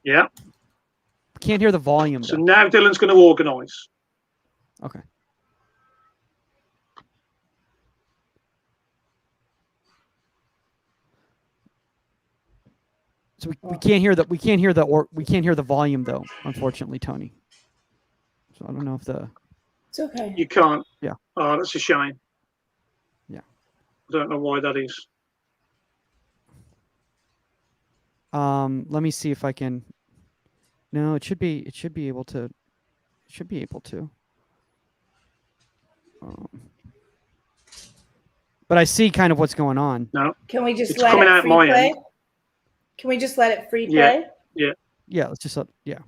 Yeah. Can't hear the volume. So now Dylan's going to organise. Okay. So we can't hear the volume though, unfortunately, Tony. So I don't know if it's okay. You can't. Yeah. Oh, that's a shame. Yeah. I don't know why that is. Let me see if I can. No, it should be able to. But I see kind of what's going on. No. Can we just let it free play? Can we just let it free play? Yeah. Yeah. Let's just yeah.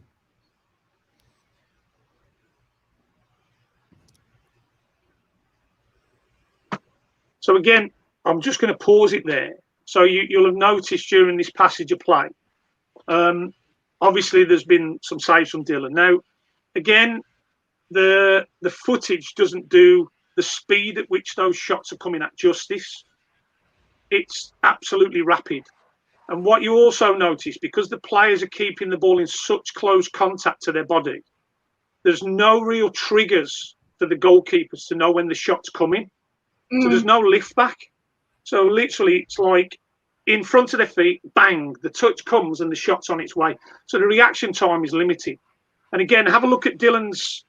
So again, I'm just going to pause it there. So you'll have noticed during this passage of play, obviously there's been some saves from Dylan. Now, again, the footage doesn't do the speed at which those shots are coming at justice. It's absolutely rapid. And what you also notice, because the players are keeping the ball in such close contact to their body, there's no real triggers for the goalkeepers to know when the shot's coming. So there's no lift back. So literally, it's like in front of their feet, bang, the touch comes and the shot's on its way. So the reaction time is limited. And again, have a look at Dylan's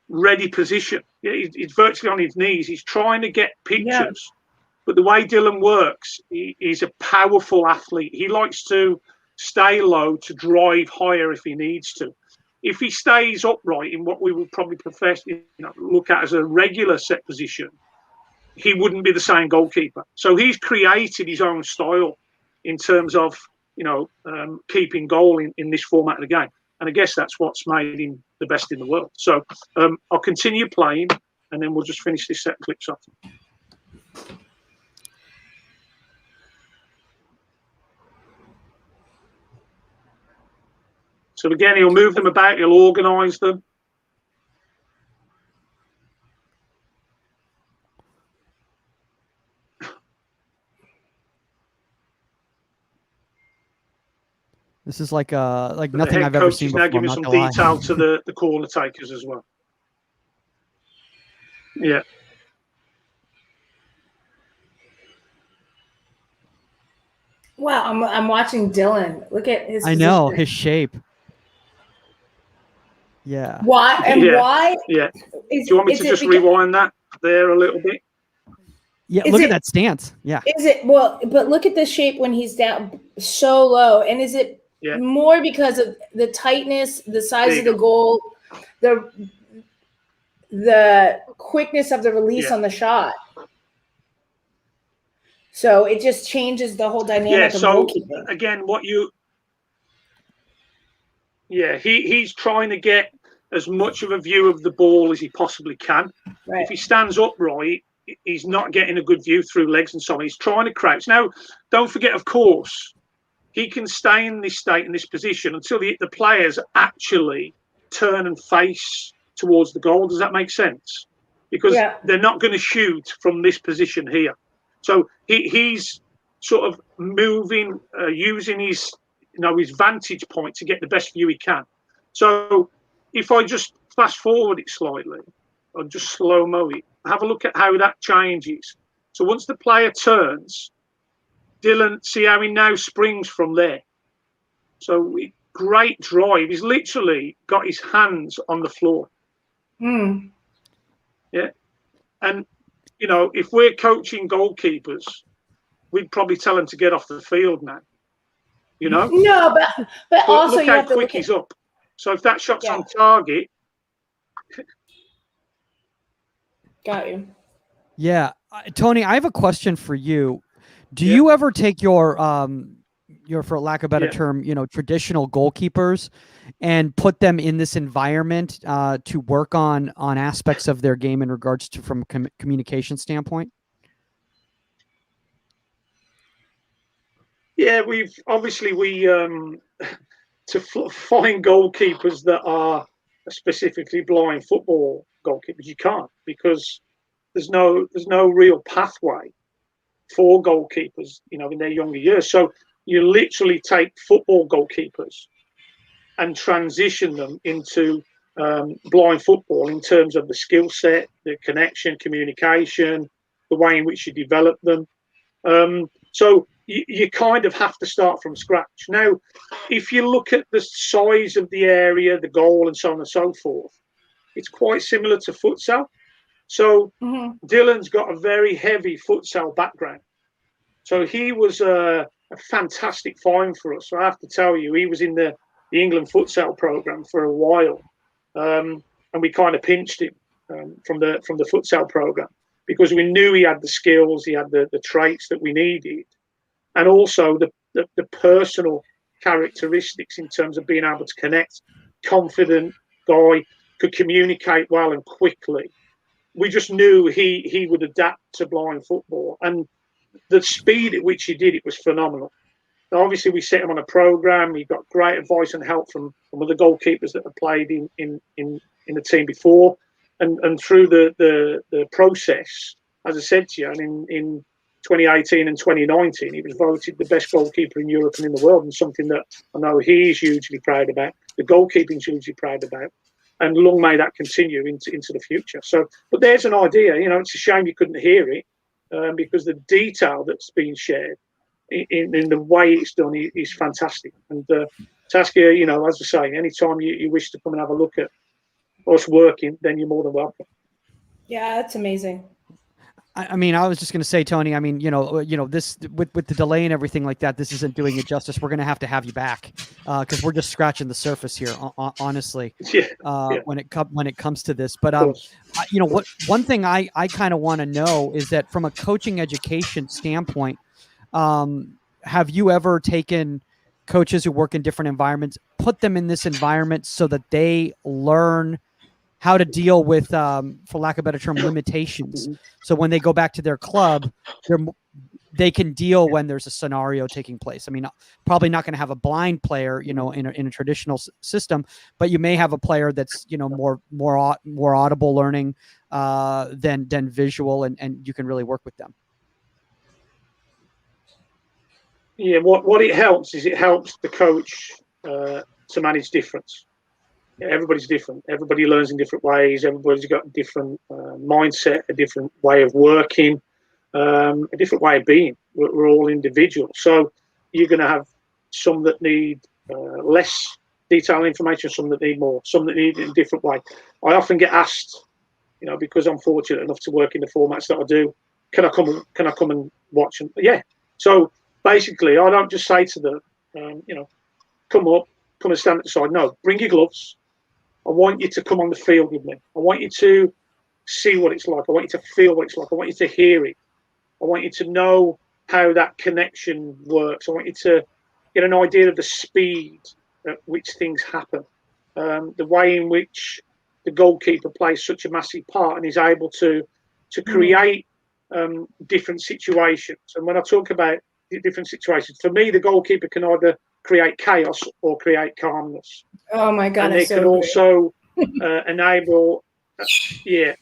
ready position. He's virtually on his knees. He's trying to get pictures. But the way Dylan works, he's a powerful athlete. He likes to stay low to drive higher if he needs to. If he stays upright in what we would probably look at as a regular set position, he wouldn't be the same goalkeeper. So he's created his own style in terms of, keeping goal in this format of the game. And I guess that's what's made him the best in the world. So I'll continue playing, and then we'll just finish this set of clips off. So again, he'll move them about, he'll organise them. This is like nothing I've ever seen before. Now giving some detail to the corner takers as well. Yeah. Wow, I'm watching Dylan. Look at his. I know his shape. Yeah. Why why? Yeah. Do you want me to just rewind that there a little bit? Yeah. Look at that stance. Yeah. Is it but look at the shape when he's down so low, and is it more because of the tightness, the size of the goal, the quickness of the release on the shot? So it just changes the whole dynamic of goalkeeping. Again, he's trying to get as much of a view of the ball as he possibly can. Right. If he stands upright, he's not getting a good view through legs and so on. He's trying to crouch. Now, don't forget, of course, he can stay in this state, in this position, until the players actually turn and face towards the goal. Does that make sense? Because they're not going to shoot from this position here. So he's sort of moving, using his vantage point to get the best view he can. So if I just fast forward it slightly, or just slow-mo it, have a look at how that changes. So once the player turns, Dylan, see how he now springs from there. So great drive. He's literally got his hands on the floor. Mm. Yeah. And, if we're coaching goalkeepers, we'd probably tell them to get off the field now. No, but also look you how have to quick he's up. So if that shot's on target. Got you. Yeah. Tony, I have a question for you. Do you ever take your for lack of a better term, traditional goalkeepers and put them in this environment to work on aspects of their game in regards to from a communication standpoint? Yeah, we to find goalkeepers that are specifically blind football goalkeepers, you can't, because there's no real pathway for goalkeepers, in their younger years. So you literally take football goalkeepers and transition them into blind football in terms of the skill set, the connection, communication, the way in which you develop them. So you kind of have to start from scratch. Now, if you look at the size of the area, the goal, and so on and so forth, it's quite similar to futsal. So Dylan's got a very heavy futsal background. So he was a fantastic find for us. So I have to tell you, he was in the England futsal program for a while, and we kind of pinched him from the futsal program because we knew he had the skills, he had the traits that we needed, and also the personal characteristics in terms of being able to connect. Confident guy, could communicate well and quickly. We just knew he would adapt to blind football, and the speed at which he did it was phenomenal. Now, obviously, we set him on a program. He got great advice and help from other goalkeepers that had played in the team before, and through the process, as I said to you, and in 2018 and 2019, he was voted the best goalkeeper in Europe and in the world, and something that I know he's hugely proud about. The goalkeeping's hugely proud about, and long may that continue into the future. So, but there's an idea. It's a shame you couldn't hear it because the detail that's being shared in the way it's done is fantastic. And Saskia, you know, as I say, anytime you wish to come and have a look at us working, then you're more than welcome. Yeah, that's amazing. I mean, I was just going to say, Tony, I mean, this with the delay and everything like that, this isn't doing it justice. We're going to have you back because we're just scratching the surface here, honestly, when it comes to this. But, one thing I kind of want to know is that from a coaching education standpoint, have you ever taken coaches who work in different environments, put them in this environment so that they learn how to deal with, for lack of a better term, limitations. So when they go back to their club, they can deal when there's a scenario taking place. I mean, probably not going to have a blind player, in a traditional system, but you may have a player that's, more audible learning than visual, and you can really work with them. Yeah, what it helps is it helps the coach to manage difference. Everybody's different. Everybody learns in different ways. Everybody's got a different mindset, a different way of working, a different way of being. We're all individuals. So you're going to have some that need less detailed information, some that need more, some that need it in a different way. I often get asked, because I'm fortunate enough to work in the formats that I do, can I come and watch? And yeah. So basically, I don't just say to them, come and stand at the side. No, bring your gloves. I want you to come on the field with me. I want you to see what it's like. I want you to feel what it's like. I want you to hear it. I want you to know how that connection works. I want you to get an idea of the speed at which things happen, the way in which the goalkeeper plays such a massive part and is able to create different situations. And when I talk about different situations, for me, the goalkeeper can either create chaos or create calmness. Oh my God! And they can also enable, they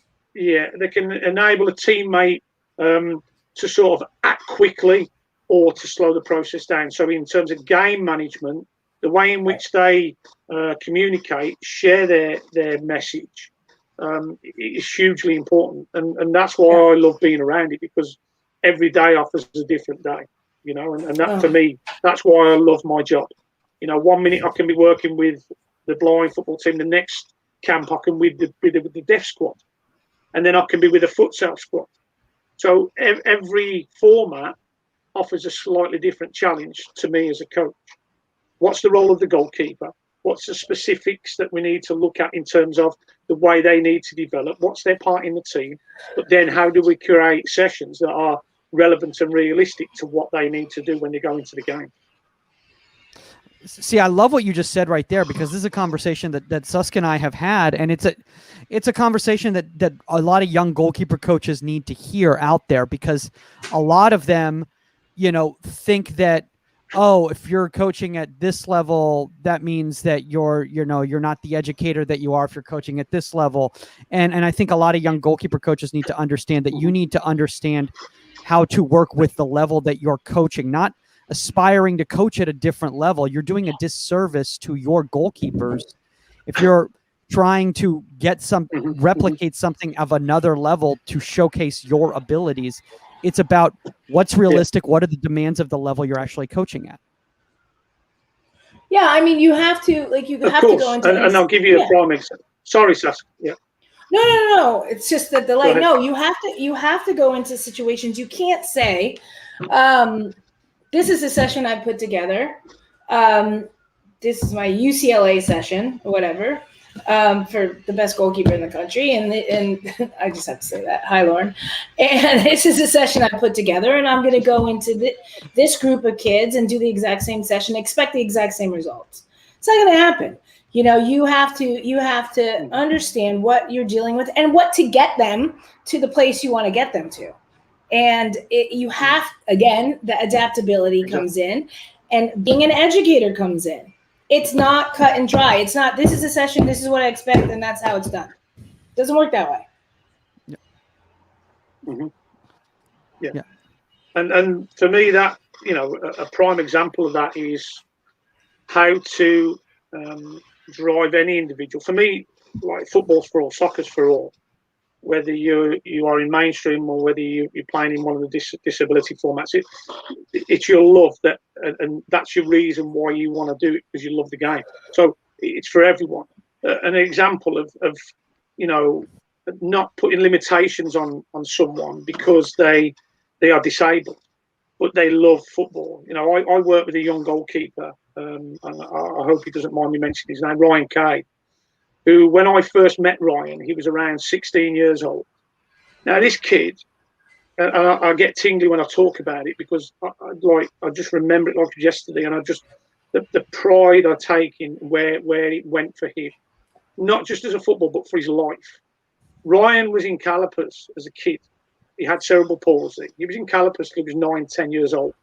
can enable a teammate to sort of act quickly or to slow the process down. So in terms of game management, the way in which they communicate, share their message, is hugely important. And that's why I love being around it, because every day offers a different day. And that for me, that's why I love my job. 1 minute I can be working with the blind football team, the next camp I can with the deaf squad, and then I can be with a futsal squad. So every format offers a slightly different challenge to me as a coach. What's the role of the goalkeeper? What's the specifics that we need to look at in terms of the way they need to develop? What's their part in the team? But then how do we create sessions that are relevant and realistic to what they need to do when they go into the game? See, I love what you just said right there, because this is a conversation that Saskia and I have had, and it's a conversation that a lot of young goalkeeper coaches need to hear out there, because a lot of them, think that, oh, if you're coaching at this level, that means that you're not the educator that you are if you're coaching at this level. And I think a lot of young goalkeeper coaches need to understand that you need to understand how to work with the level that you're coaching, not aspiring to coach at a different level. You're doing a disservice to your goalkeepers if you're trying to replicate something of another level to showcase your abilities. It's about what's realistic. What are the demands of the level you're actually coaching at? Yeah, I mean, you have to to go into and I'll give you a prime example. Sorry, Saskia. Yeah. No. It's just the delay. No, you have to go into situations. You can't say, this is a session I put together. This is my UCLA session or whatever, for the best goalkeeper in the country. And I just have to say that. Hi, Lauren. And this is a session I put together, and I'm going to go into this group of kids and do the exact same session, expect the exact same results. It's not going to happen. You have to understand what you're dealing with and what to get them to the place you want to get them to. And you have, again, the adaptability comes in, and being an educator comes in. It's not cut and dry. It's not, this is a session, this is what I expect, and that's how it's done. It doesn't work that way. Yeah. Mm-hmm. Yeah. And for me, that, a prime example of that is how to drive any individual. For me, like, football's for all, soccer's for all. whether you are in mainstream or whether you're playing in one of the disability formats. It's your love and that's your reason why you want to do it, because you love the game. So it's for everyone. An example of not putting limitations on someone because they are disabled, but they love football. I work with a young goalkeeper, and I hope he doesn't mind me mentioning his name, Ryan Kay, who, when I first met Ryan, he was around 16 years old. Now, this kid, and I get tingly when I talk about it, because I just remember it like yesterday, and the pride I take in where it went for him, not just as a football, but for his life. Ryan was in calipers as a kid. He had cerebral palsy. He was in calipers till he was 9, 10 years old.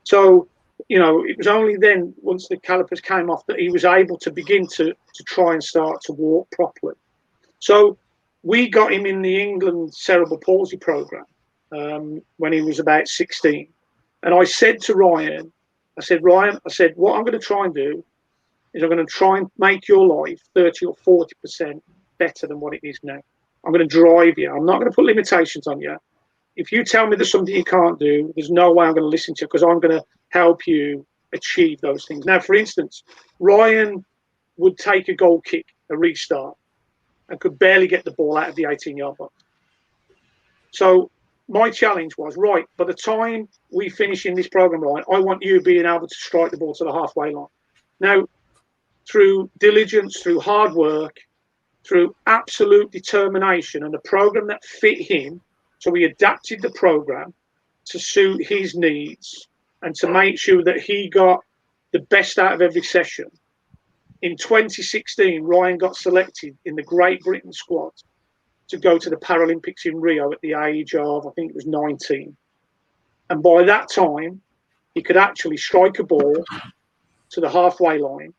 So, it was only then, once the calipers came off, that he was able to begin to try and start to walk properly. So we got him in the England cerebral palsy program when he was about 16. And I said to Ryan, Ryan, what I'm going to try and do is I'm going to try and make your life 30 or 40% better than what it is now. I'm going to drive you. I'm not going to put limitations on you. If you tell me there's something you can't do, there's no way I'm going to listen to you, because I'm going to help you achieve those things. Now, for instance, Ryan would take a goal kick, a restart, and could barely get the ball out of the 18-yard box. So my challenge was, right, by the time we finish in this program, Ryan, I want you being able to strike the ball to the halfway line. Now, through diligence, through hard work, through absolute determination, and a program that fit him, so we adapted the program to suit his needs and to make sure that he got the best out of every session. In 2016, Ryan got selected in the Great Britain squad to go to the Paralympics in Rio at the age of, I think it was 19. And by that time, he could actually strike a ball to the halfway line.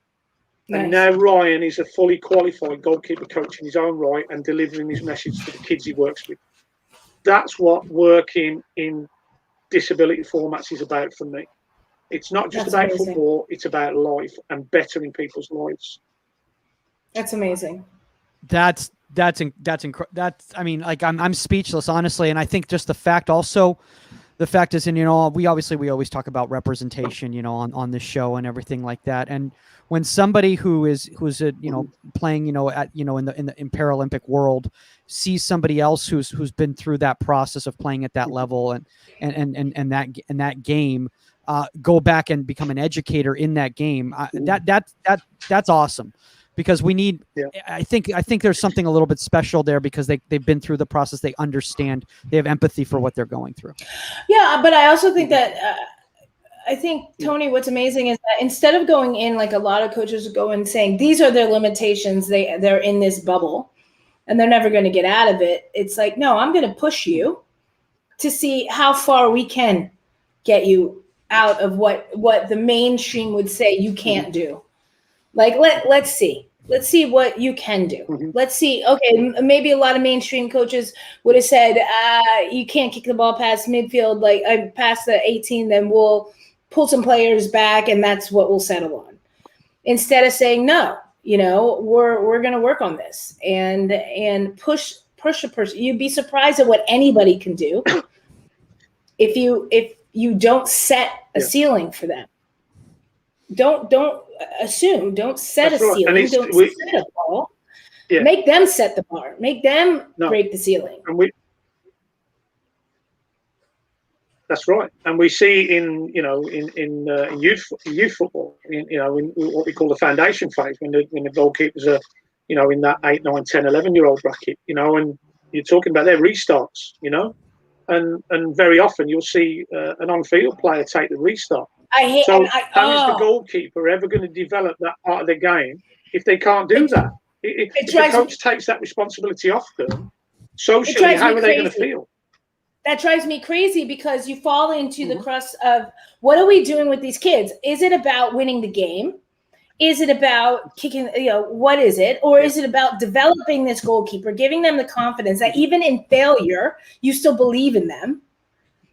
Nice. And now Ryan is a fully qualified goalkeeper coach in his own right and delivering his message to the kids he works with. That's what working in disability formats is about for me. It's not just about football, it's about life and bettering people's lives. That's amazing. That's I mean, like, I'm speechless, honestly. And I think just the fact is, and we always talk about representation, on this show and everything like that. And when somebody who's playing, in the Paralympic world sees somebody else who's been through that process of playing at that level and that game, go back and become an educator in that game, that's awesome. Because we need, I think there's something a little bit special there, because they've been through the process. They understand, they have empathy for what they're going through. Yeah. But I also think that, I think, Tony, what's amazing is that instead of going in, like a lot of coaches go and saying, these are their limitations, they're in this bubble and they're never going to get out of it. It's like, no, I'm going to push you to see how far we can get you out of what the mainstream would say you can't do. Like, let's see what you can do. Mm-hmm. Let's see. Okay, maybe a lot of mainstream coaches would have said, you can't kick the ball past midfield, like past the 18, then we'll pull some players back and that's what we'll settle on. Instead of saying, no, we're going to work on this and push a person. You'd be surprised at what anybody can do if you don't set a ceiling for them. Don't assume. Don't set That's a ceiling. Don't set a ball. Yeah. Make them set the bar. Make them break the ceiling. And that's right. And we see in youth football, in what we call the foundation phase, when the goalkeepers are, in that 8, 9, 10, 11-year-old bracket, and you're talking about their restarts, and very often you'll see an on-field player take the restart. How is the goalkeeper ever going to develop that part of the game if they can't do that? If the coach takes that responsibility off them, socially, how are they going to feel? That drives me crazy, because you fall into the crust of, what are we doing with these kids? Is it about winning the game? Is it about kicking, what is it? Or is it about developing this goalkeeper, giving them the confidence that even in failure, you still believe in them?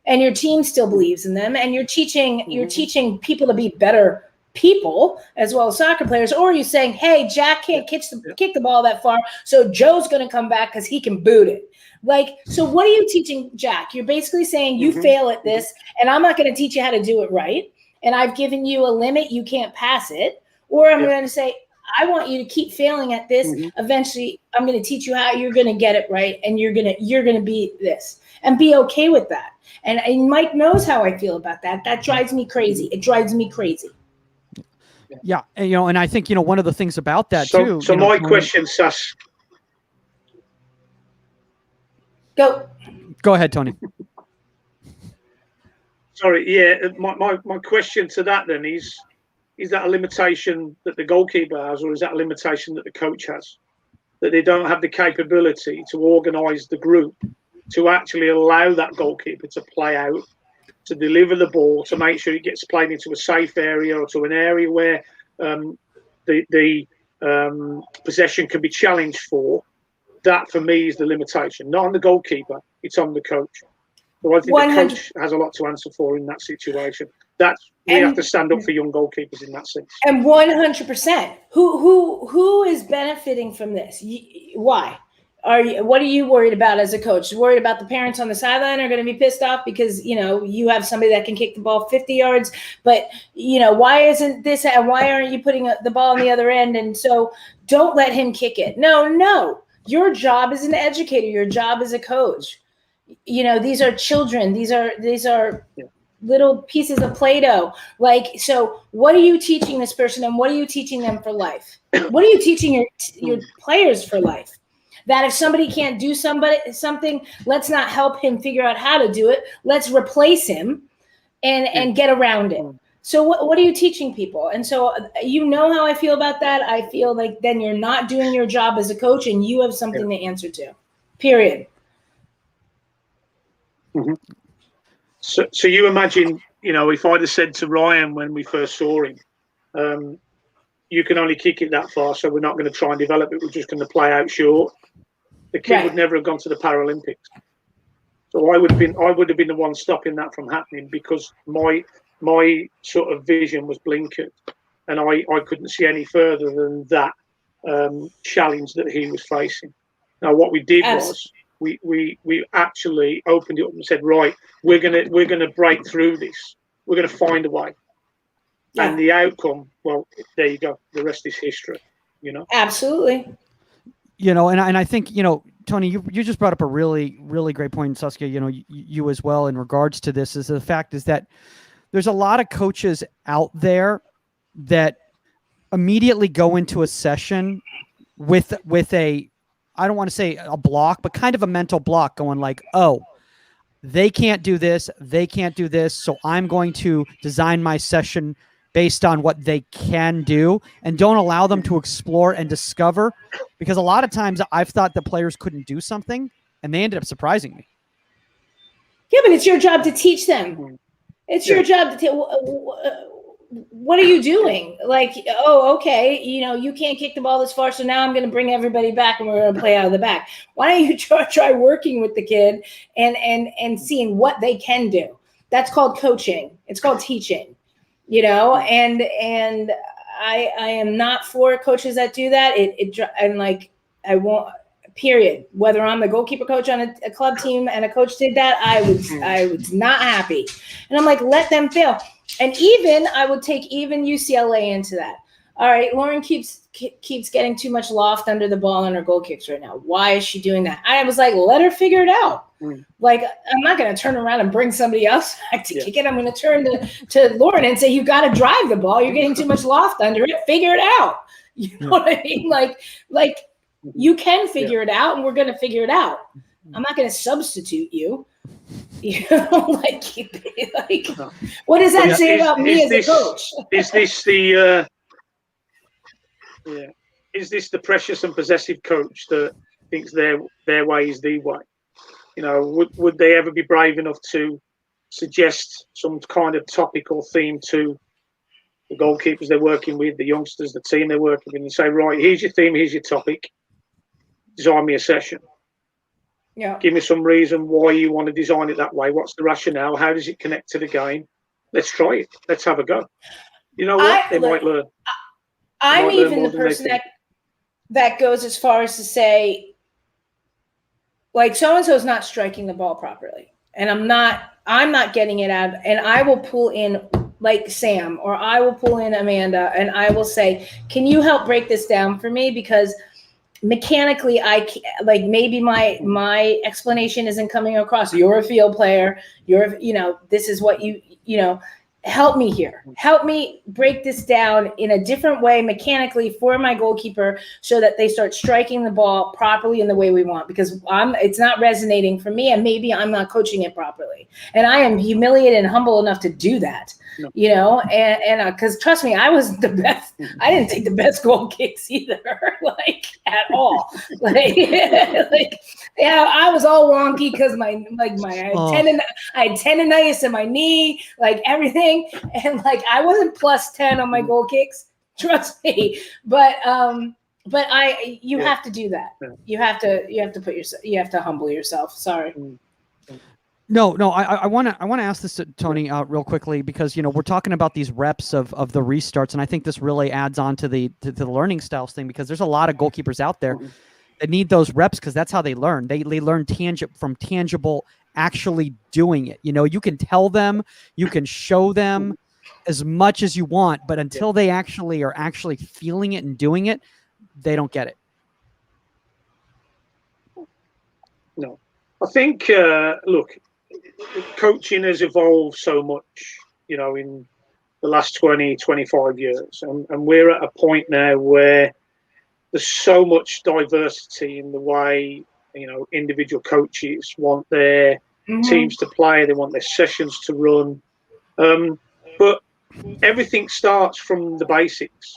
And your team still believes in them, and you're teaching people to be better people as well as soccer players, or are you saying, hey, Jack can't kick the ball that far, so Joe's going to come back because he can boot it? Like, so what are you teaching Jack? You're basically saying you fail at this, and I'm not going to teach you how to do it right, and I've given you a limit, you can't pass it. Or I'm going to say, I want you to keep failing at this. Eventually, I'm going to teach you how you're going to get it right, and you're going to be this, and be okay with that. And Mike knows how I feel about that. That drives me crazy. It drives me crazy. Yeah, and, and I think one of the things about that too. So my question, Sas. Go ahead, Tony. Sorry, yeah. My question to that then is that a limitation that the goalkeeper has, or is that a limitation that the coach has? That they don't have the capability to organise the group to actually allow that goalkeeper to play out, to deliver the ball, to make sure it gets played into a safe area or to an area where the possession can be challenged for. That, for me, is the limitation. Not on the goalkeeper, it's on the coach. So I think 100. The coach has a lot to answer for in that situation. We have to stand up for young goalkeepers in that sense. And 100%. Who is benefiting from this? Why? What are you worried about as a coach? Worried about the parents on the sideline are going to be pissed off because you have somebody that can kick the ball 50 yards, but why isn't this? Why aren't you putting the ball on the other end? And so don't let him kick it. No. Your job as an educator, your job as a coach. These are children. These are little pieces of Play-Doh. Like, so what are you teaching this person, and what are you teaching them for life? What are you teaching your players for life? That if somebody can't do something, let's not help him figure out how to do it. Let's replace him and get around it. So what are you teaching people? And so how I feel about that. I feel like then you're not doing your job as a coach, and you have something to answer to. Period. So you imagine, if I'd have said to Ryan when we first saw him, you can only kick it that far, so we're not going to try and develop it. We're just going to play out short. The kid would never have gone to the Paralympics. So I would have been the one stopping that from happening, because my sort of vision was blinkered, and I couldn't see any further than that challenge that he was facing. Now what we did was we actually opened it up and said, right, we're gonna break through this. We're gonna find a way. Yeah. And the outcome, well, there you go. The rest is history. Absolutely. And I think Tony, you just brought up a really, really great point, Saskia. You as well in regards to this, is the fact is that there's a lot of coaches out there that immediately go into a session with a, I don't want to say a block, but kind of a mental block, going like, oh, they can't do this, so I'm going to design my session based on what they can do, and don't allow them to explore and discover, because a lot of times I've thought the players couldn't do something and they ended up surprising me. Yeah, but it's your job to teach them. It's your job to what are you doing? Like, oh, okay, you can't kick the ball this far, so now I'm going to bring everybody back and we're going to play out of the back. Why don't you try working with the kid and seeing what they can do? That's called coaching. It's called teaching. And I am not for coaches that do that. I'm like, I won't. Period. Whether I'm the goalkeeper coach on a club team and a coach did that, I was not happy. And I'm like, let them fail. And I would take UCLA into that. All right, Lauren keeps getting too much loft under the ball on her goal kicks right now. Why is she doing that? I was like, let her figure it out. Like, I'm not going to turn around and bring somebody else back to kick it. I'm going to turn to Lauren and say, you got to drive the ball. You're getting too much loft under it. Figure it out. You know what I mean? Like you can figure it out, and we're going to figure it out. I'm not going to substitute you. Like what does that say about me as a coach? Is this the precious and possessive coach that thinks their way is the way? Would they ever be brave enough to suggest some kind of topic or theme to the goalkeepers they're working with, the youngsters, the team they're working with, and say, right, here's your theme, here's your topic, design me a session. Yeah. Give me some reason why you want to design it that way. What's the rationale? How does it connect to the game? Let's try it. Let's have a go. You know what? They might learn. I'm even the person that goes as far as to say, like, so-and-so is not striking the ball properly. And I'm not getting it out. And I will pull in like Sam, or I will pull in Amanda, and I will say, can you help break this down for me? Because mechanically, maybe my explanation isn't coming across. You're a field player. This is what help me here. Help me break this down in a different way mechanically for my goalkeeper so that they start striking the ball properly in the way we want, because it's not resonating for me, and maybe I'm not coaching it properly. And I am humiliated and humble enough to do that. No. And because trust me, I wasn't the best. I didn't take the best goal kicks either, like at all. I was all wonky because I had tendonitis in my knee, like everything, and like I wasn't +10 on my goal kicks. Trust me, but you have to do that. You have to humble yourself. Sorry. No, I want to ask this to Tony real quickly, because we're talking about these reps of the restarts, and I think this really adds on to the learning styles thing, because there's a lot of goalkeepers out there that need those reps, because that's how they learn. They learn from tangible, actually doing it. You can tell them, you can show them as much as you want, but until they are actually feeling it and doing it, they don't get it. No, I think look. Coaching has evolved so much, in the last 20, 25 years. And we're at a point now where there's so much diversity in the way, individual coaches want their teams to play. They want their sessions to run. But everything starts from the basics.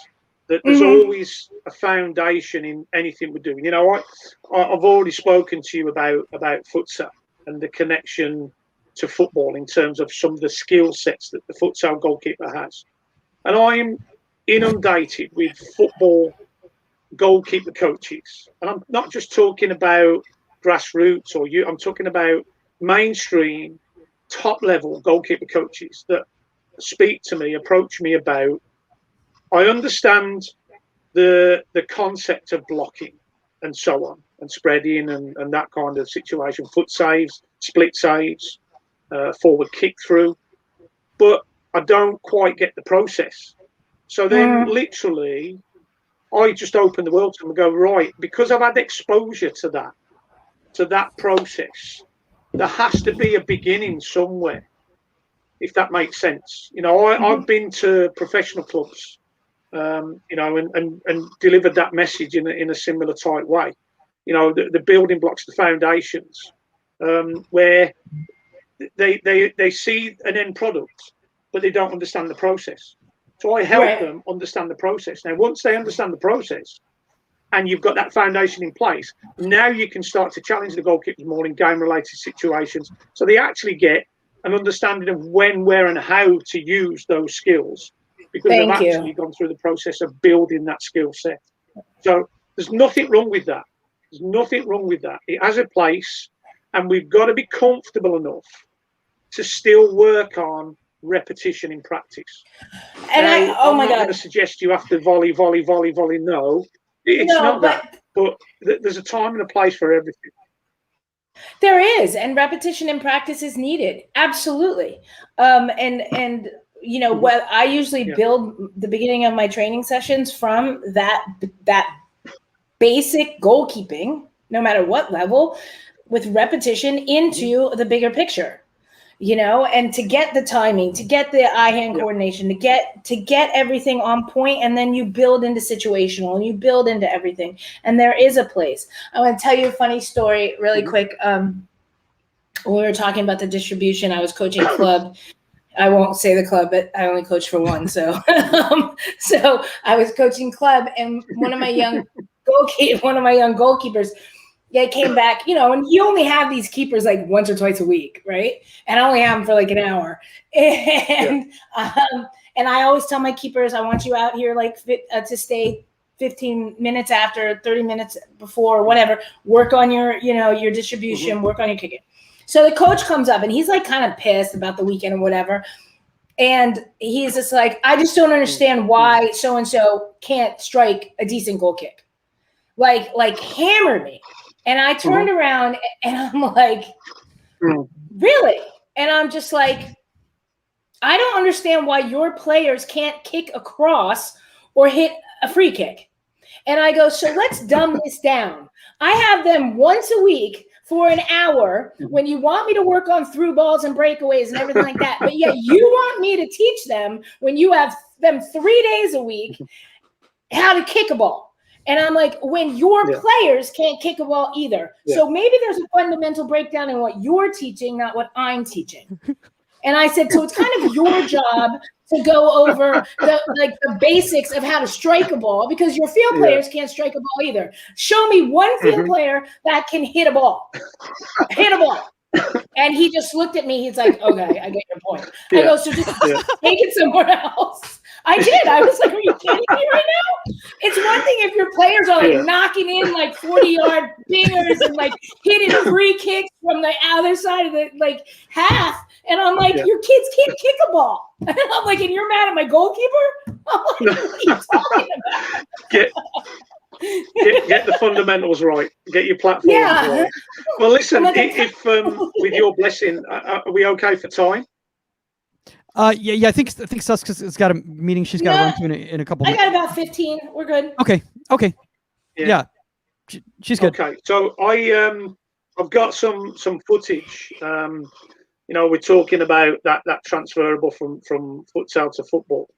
There's always a foundation in anything we're doing. I've already spoken to you about futsal and the connection to football in terms of some of the skill sets that the futsal goalkeeper has. And I'm inundated with football goalkeeper coaches. And I'm not just talking about grassroots I'm talking about mainstream, top-level goalkeeper coaches that speak to me, approach me about, I understand the concept of blocking and so on, and spreading and that kind of situation, foot saves, split saves, forward kick through, but I don't quite get the process. So then literally I just open the world to them and go, right, because I've had exposure to that process, there has to be a beginning somewhere, if that makes sense. I've been to professional clubs, and delivered that message in a similar type way. The building blocks, the foundations, where they see an end product, but they don't understand the process. So I help them understand the process. Now, once they understand the process, and you've got that foundation in place, now you can start to challenge the goalkeepers more in game-related situations, so they actually get an understanding of when, where, and how to use those skills, because they've actually gone through the process of building that skill set. So there's nothing wrong with that. There's nothing wrong with that. It has a place, and we've got to be comfortable enough to still work on repetition in practice. And now, I'm not going to suggest you have to volley. No, it's not that. But there's a time and a place for everything. There is, and repetition in practice is needed. Absolutely. What I usually build the beginning of my training sessions from that basic goalkeeping, no matter what level, with repetition into the bigger picture, and to get the timing, to get the eye-hand coordination, to get everything on point, and then you build into situational and you build into everything. And there is a place. I want to tell you a funny story really quick. When we were talking about the distribution, I was coaching club. I won't say the club, but I only coach for one. So, so I was coaching club, and one of my young goalkeepers, they came back, and you only have these keepers like once or twice a week, right? And I only have them for like an hour. And I always tell my keepers, I want you out here to stay 15 minutes after, 30 minutes before, whatever. Work on your distribution, work on your kicking. So the coach comes up, and he's like kind of pissed about the weekend or whatever. And he's just like, I just don't understand why so-and-so can't strike a decent goal kick. Like hammer me. And I turned around and I'm like, really? And I'm just like, I don't understand why your players can't kick across or hit a free kick. And I go, so let's dumb this down. I have them once a week for an hour when you want me to work on through balls and breakaways and everything like that. But yet you want me to teach them when you have them 3 days a week how to kick a ball. And I'm like, when your players can't kick a ball either. So maybe there's a fundamental breakdown in what you're teaching, not what I'm teaching. And I said, so it's kind of your job to go over the basics of how to strike a ball, because your field players can't strike a ball either. Show me one field player that can hit a ball. Hit a ball. And he just looked at me. He's like, okay, I get your point. I go, so just take it somewhere else. I did. I was like, are you kidding me right now? It's one thing if your players are like knocking in like 40-yard bingers and like hitting free kicks from the other side of the like half. And I'm like, your kids can't kick a ball. And I'm like, and you're mad at my goalkeeper? I'm like, what are you talking about? Get the fundamentals right. Get your platform right. Well, listen, if with your blessing, are we okay for time? Yeah. I think Saskia's got a meeting she's got to run to in a couple minutes. I got about 15. We're good. Okay. Yeah. She's good. Okay. So I've got some footage. We're talking about that transferable from futsal to football.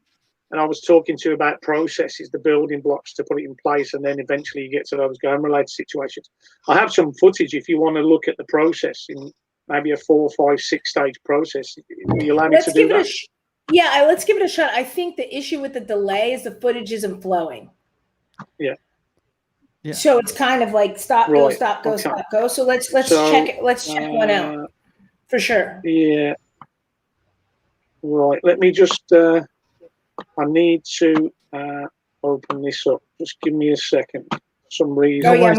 And I was talking to you about processes, the building blocks to put it in place, and then eventually you get to those game-related situations. I have some footage if you want to look at the process in maybe a 4, 5, 6 stage process. Will you allow me to do that? Let's give it a shot. I think the issue with the delay is the footage isn't flowing. Yeah. So it's kind of like stop, go, stop, go, stop, go. So let's check it. Let's check one out for sure. Yeah. Right. Let me just. I need to open this up. Just give me a second. For some reason. Oh yeah,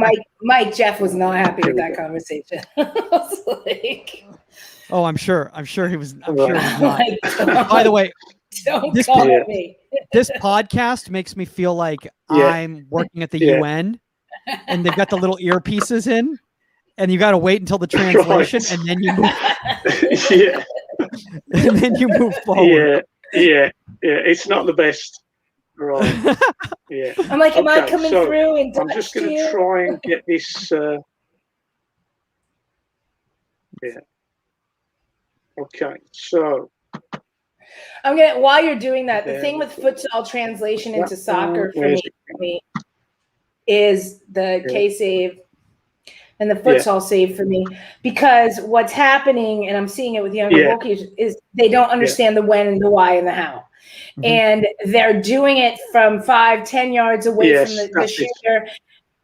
Mike Jeff was not happy with that conversation. I was like, oh, I'm sure he was. I'm sure he was not. By the way, don't call me. This podcast makes me feel like I'm working at the UN, and they've got the little earpieces in, and you got to wait until the translation, and then you move. And then you move forward. Yeah, it's not the best. Right. Yeah. I'm like, am I coming through? And I'm just going to try and get this. Okay, so. I'm gonna. While you're doing that, the thing with futsal translation into soccer for me is the K save and the futsal save for me, because what's happening, and I'm seeing it with younger goalkeepers, is they don't understand the when and the why and the how. And they're doing it from 5-10 yards away from the shooter,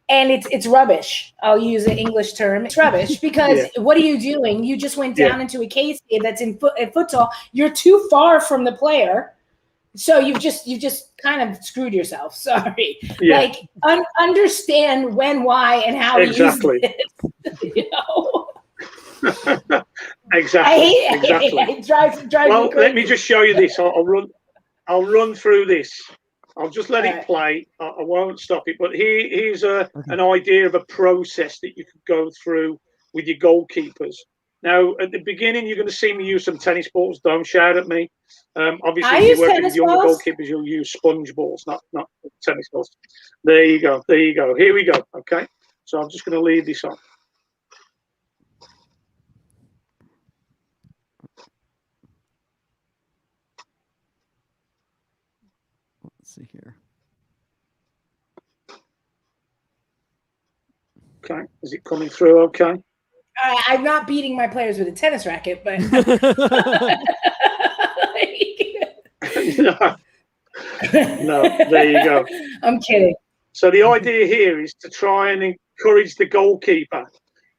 and it's rubbish. I'll use an English term. It's rubbish because what are you doing? You just went down into a case that's in futsal. You're too far from the player, so you've just kind of screwed yourself. Sorry. Like understand when, why, and how to use it. You know. Exactly. It drives well, me crazy. let me just show you this. I'll run through this. I'll just let it play. I won't stop it. But here's an idea of a process that you could go through with your goalkeepers. Now, at the beginning, you're going to see me use some tennis balls. Don't shout at me. Obviously, if you're working with younger goalkeepers, you'll use sponge balls, not tennis balls. There you go. Here we go. Okay. So I'm just going to leave this on. Let's see here. Okay. Is it coming through okay? I'm not beating my players with a tennis racket, but no, there you go. I'm kidding. So the idea here is to try and encourage the goalkeeper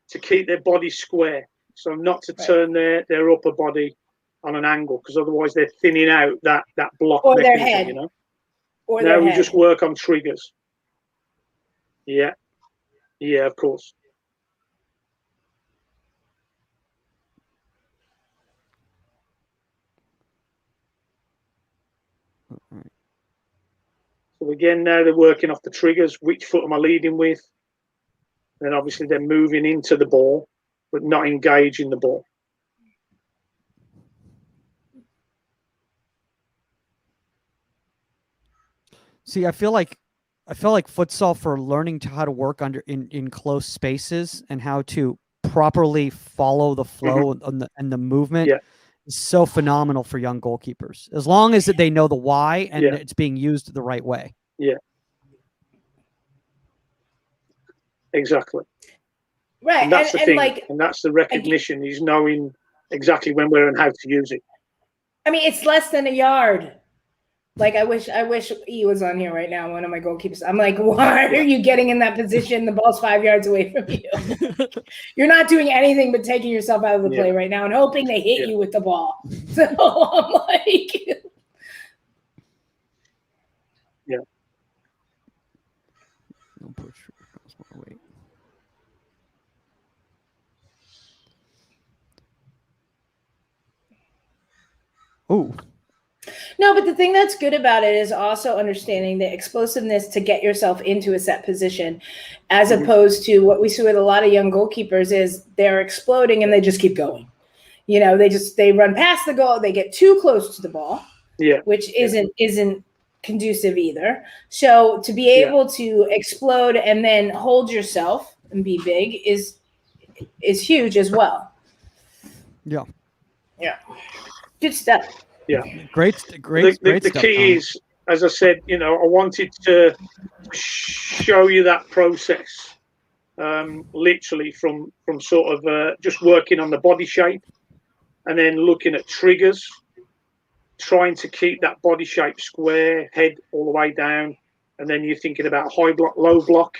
to keep their body square, so not to turn their upper body on an angle, because otherwise they're thinning out that block or mechanism, their head. you know. Or now we just work on triggers. Yeah, of course. So again, now they're working off the triggers. Which foot am I leading with? Then obviously they're moving into the ball, but not engaging the ball. See, I feel like futsal for learning how to work in close spaces and how to properly follow the flow and the movement is so phenomenal for young goalkeepers. As long as they know the why and it's being used the right way. Yeah. Exactly. Right. And that's the thing. And that's the recognition, is knowing exactly when, where, and how to use it. I mean, it's less than a yard. Like, I wish he was on here right now, one of my goalkeepers. I'm like, why are you getting in that position? The ball's 5 yards away from you. You're not doing anything but taking yourself out of the play right now and hoping they hit you with the ball. So I'm like... Yeah. No push. Wait. Oh. No, but the thing that's good about it is also understanding the explosiveness to get yourself into a set position, as opposed to what we see with a lot of young goalkeepers is they're exploding and they just keep going. You know, they run past the goal, they get too close to the ball, which isn't conducive either. So to be able to explode and then hold yourself and be big is huge as well. Yeah. Yeah. Good stuff. Yeah, great the stuff, key is, as I said, I wanted to show you that process, literally from sort of just working on the body shape, and then looking at triggers, trying to keep that body shape square, head all the way down, and then you're thinking about high block, low block,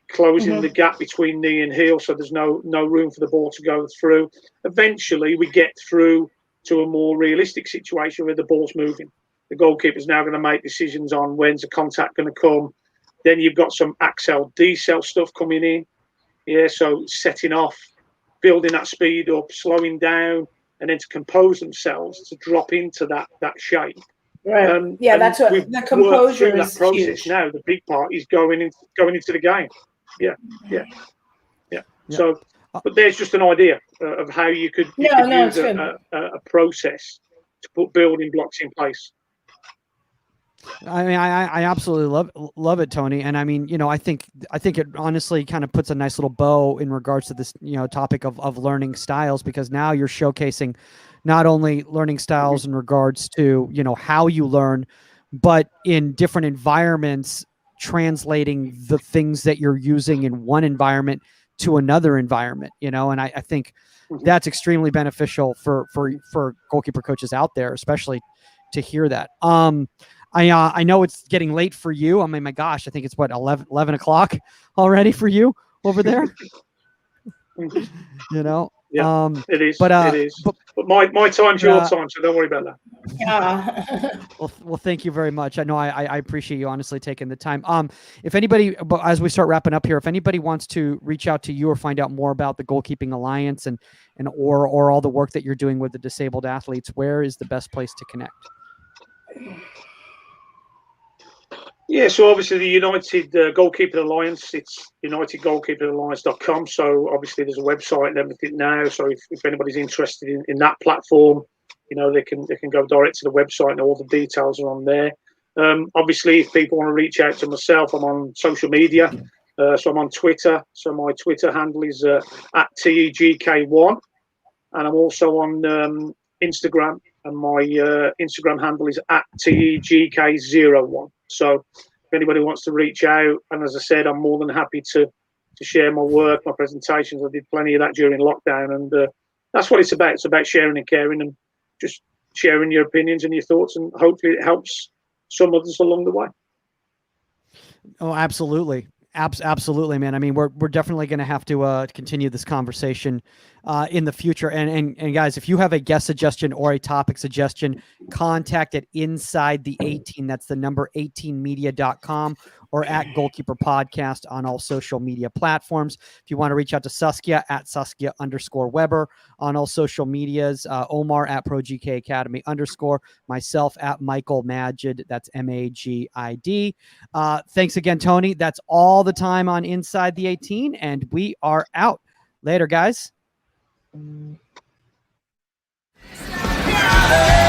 closing the gap between knee and heel, so there's no room for the ball to go through. Eventually, we get through to a more realistic situation where the ball's moving. The goalkeeper's now going to make decisions on when's the contact going to come. Then you've got some accel, decel stuff coming in. Yeah, so setting off, building that speed up, slowing down, and then to compose themselves to drop into that shape. Right. That's what the composure is. That process huge. Now, the big part is going into the game. Yeah. So. But there's just an idea of how you could use a process to put building blocks in place. I mean, I absolutely love it, Tony. And I mean, I think it honestly kind of puts a nice little bow in regards to this, topic of learning styles, because now you're showcasing not only learning styles in regards to, how you learn, but in different environments, translating the things that you're using in one environment to another environment, and I think that's extremely beneficial for goalkeeper coaches out there, especially to hear that. I know it's getting late for you. I mean, my gosh, I think it's what, 11 o'clock already for you over there. Yeah, it is. It is. But my time's your time, so don't worry about that. Yeah. well, thank you very much. I know I appreciate you honestly taking the time. If anybody, as we start wrapping up here, if anybody wants to reach out to you or find out more about the Goalkeeping Alliance or all the work that you're doing with the disabled athletes, where is the best place to connect? Yeah, so obviously the United Goalkeeper Alliance, it's unitedgoalkeeperalliance.com. So obviously there's a website and everything now. So if anybody's interested in that platform, they can go direct to the website and all the details are on there. Obviously, if people want to reach out to myself, I'm on social media. So I'm on Twitter. So my Twitter handle is at TEGK1. And I'm also on Instagram. And my Instagram handle is at TEGK01. So if anybody wants to reach out, and as I said, I'm more than happy to share my work, my presentations. I did plenty of that during lockdown, and that's what it's about. It's about sharing and caring and just sharing your opinions and your thoughts, and hopefully it helps some others along the way. Oh, absolutely. Absolutely, man. I mean, we're definitely going to have to continue this conversation in the future. And guys, if you have a guest suggestion or a topic suggestion, contact at Inside the 18. That's the number 18media.com, or at Goalkeeper Podcast on all social media platforms. If you want to reach out to Saskia, at Saskia_Weber on all social medias, Omar at ProGK Academy _, myself at Michael Magid, that's Magid. Thanks again, Tony. That's all the time on Inside the 18, and we are out. Later, guys. Yeah.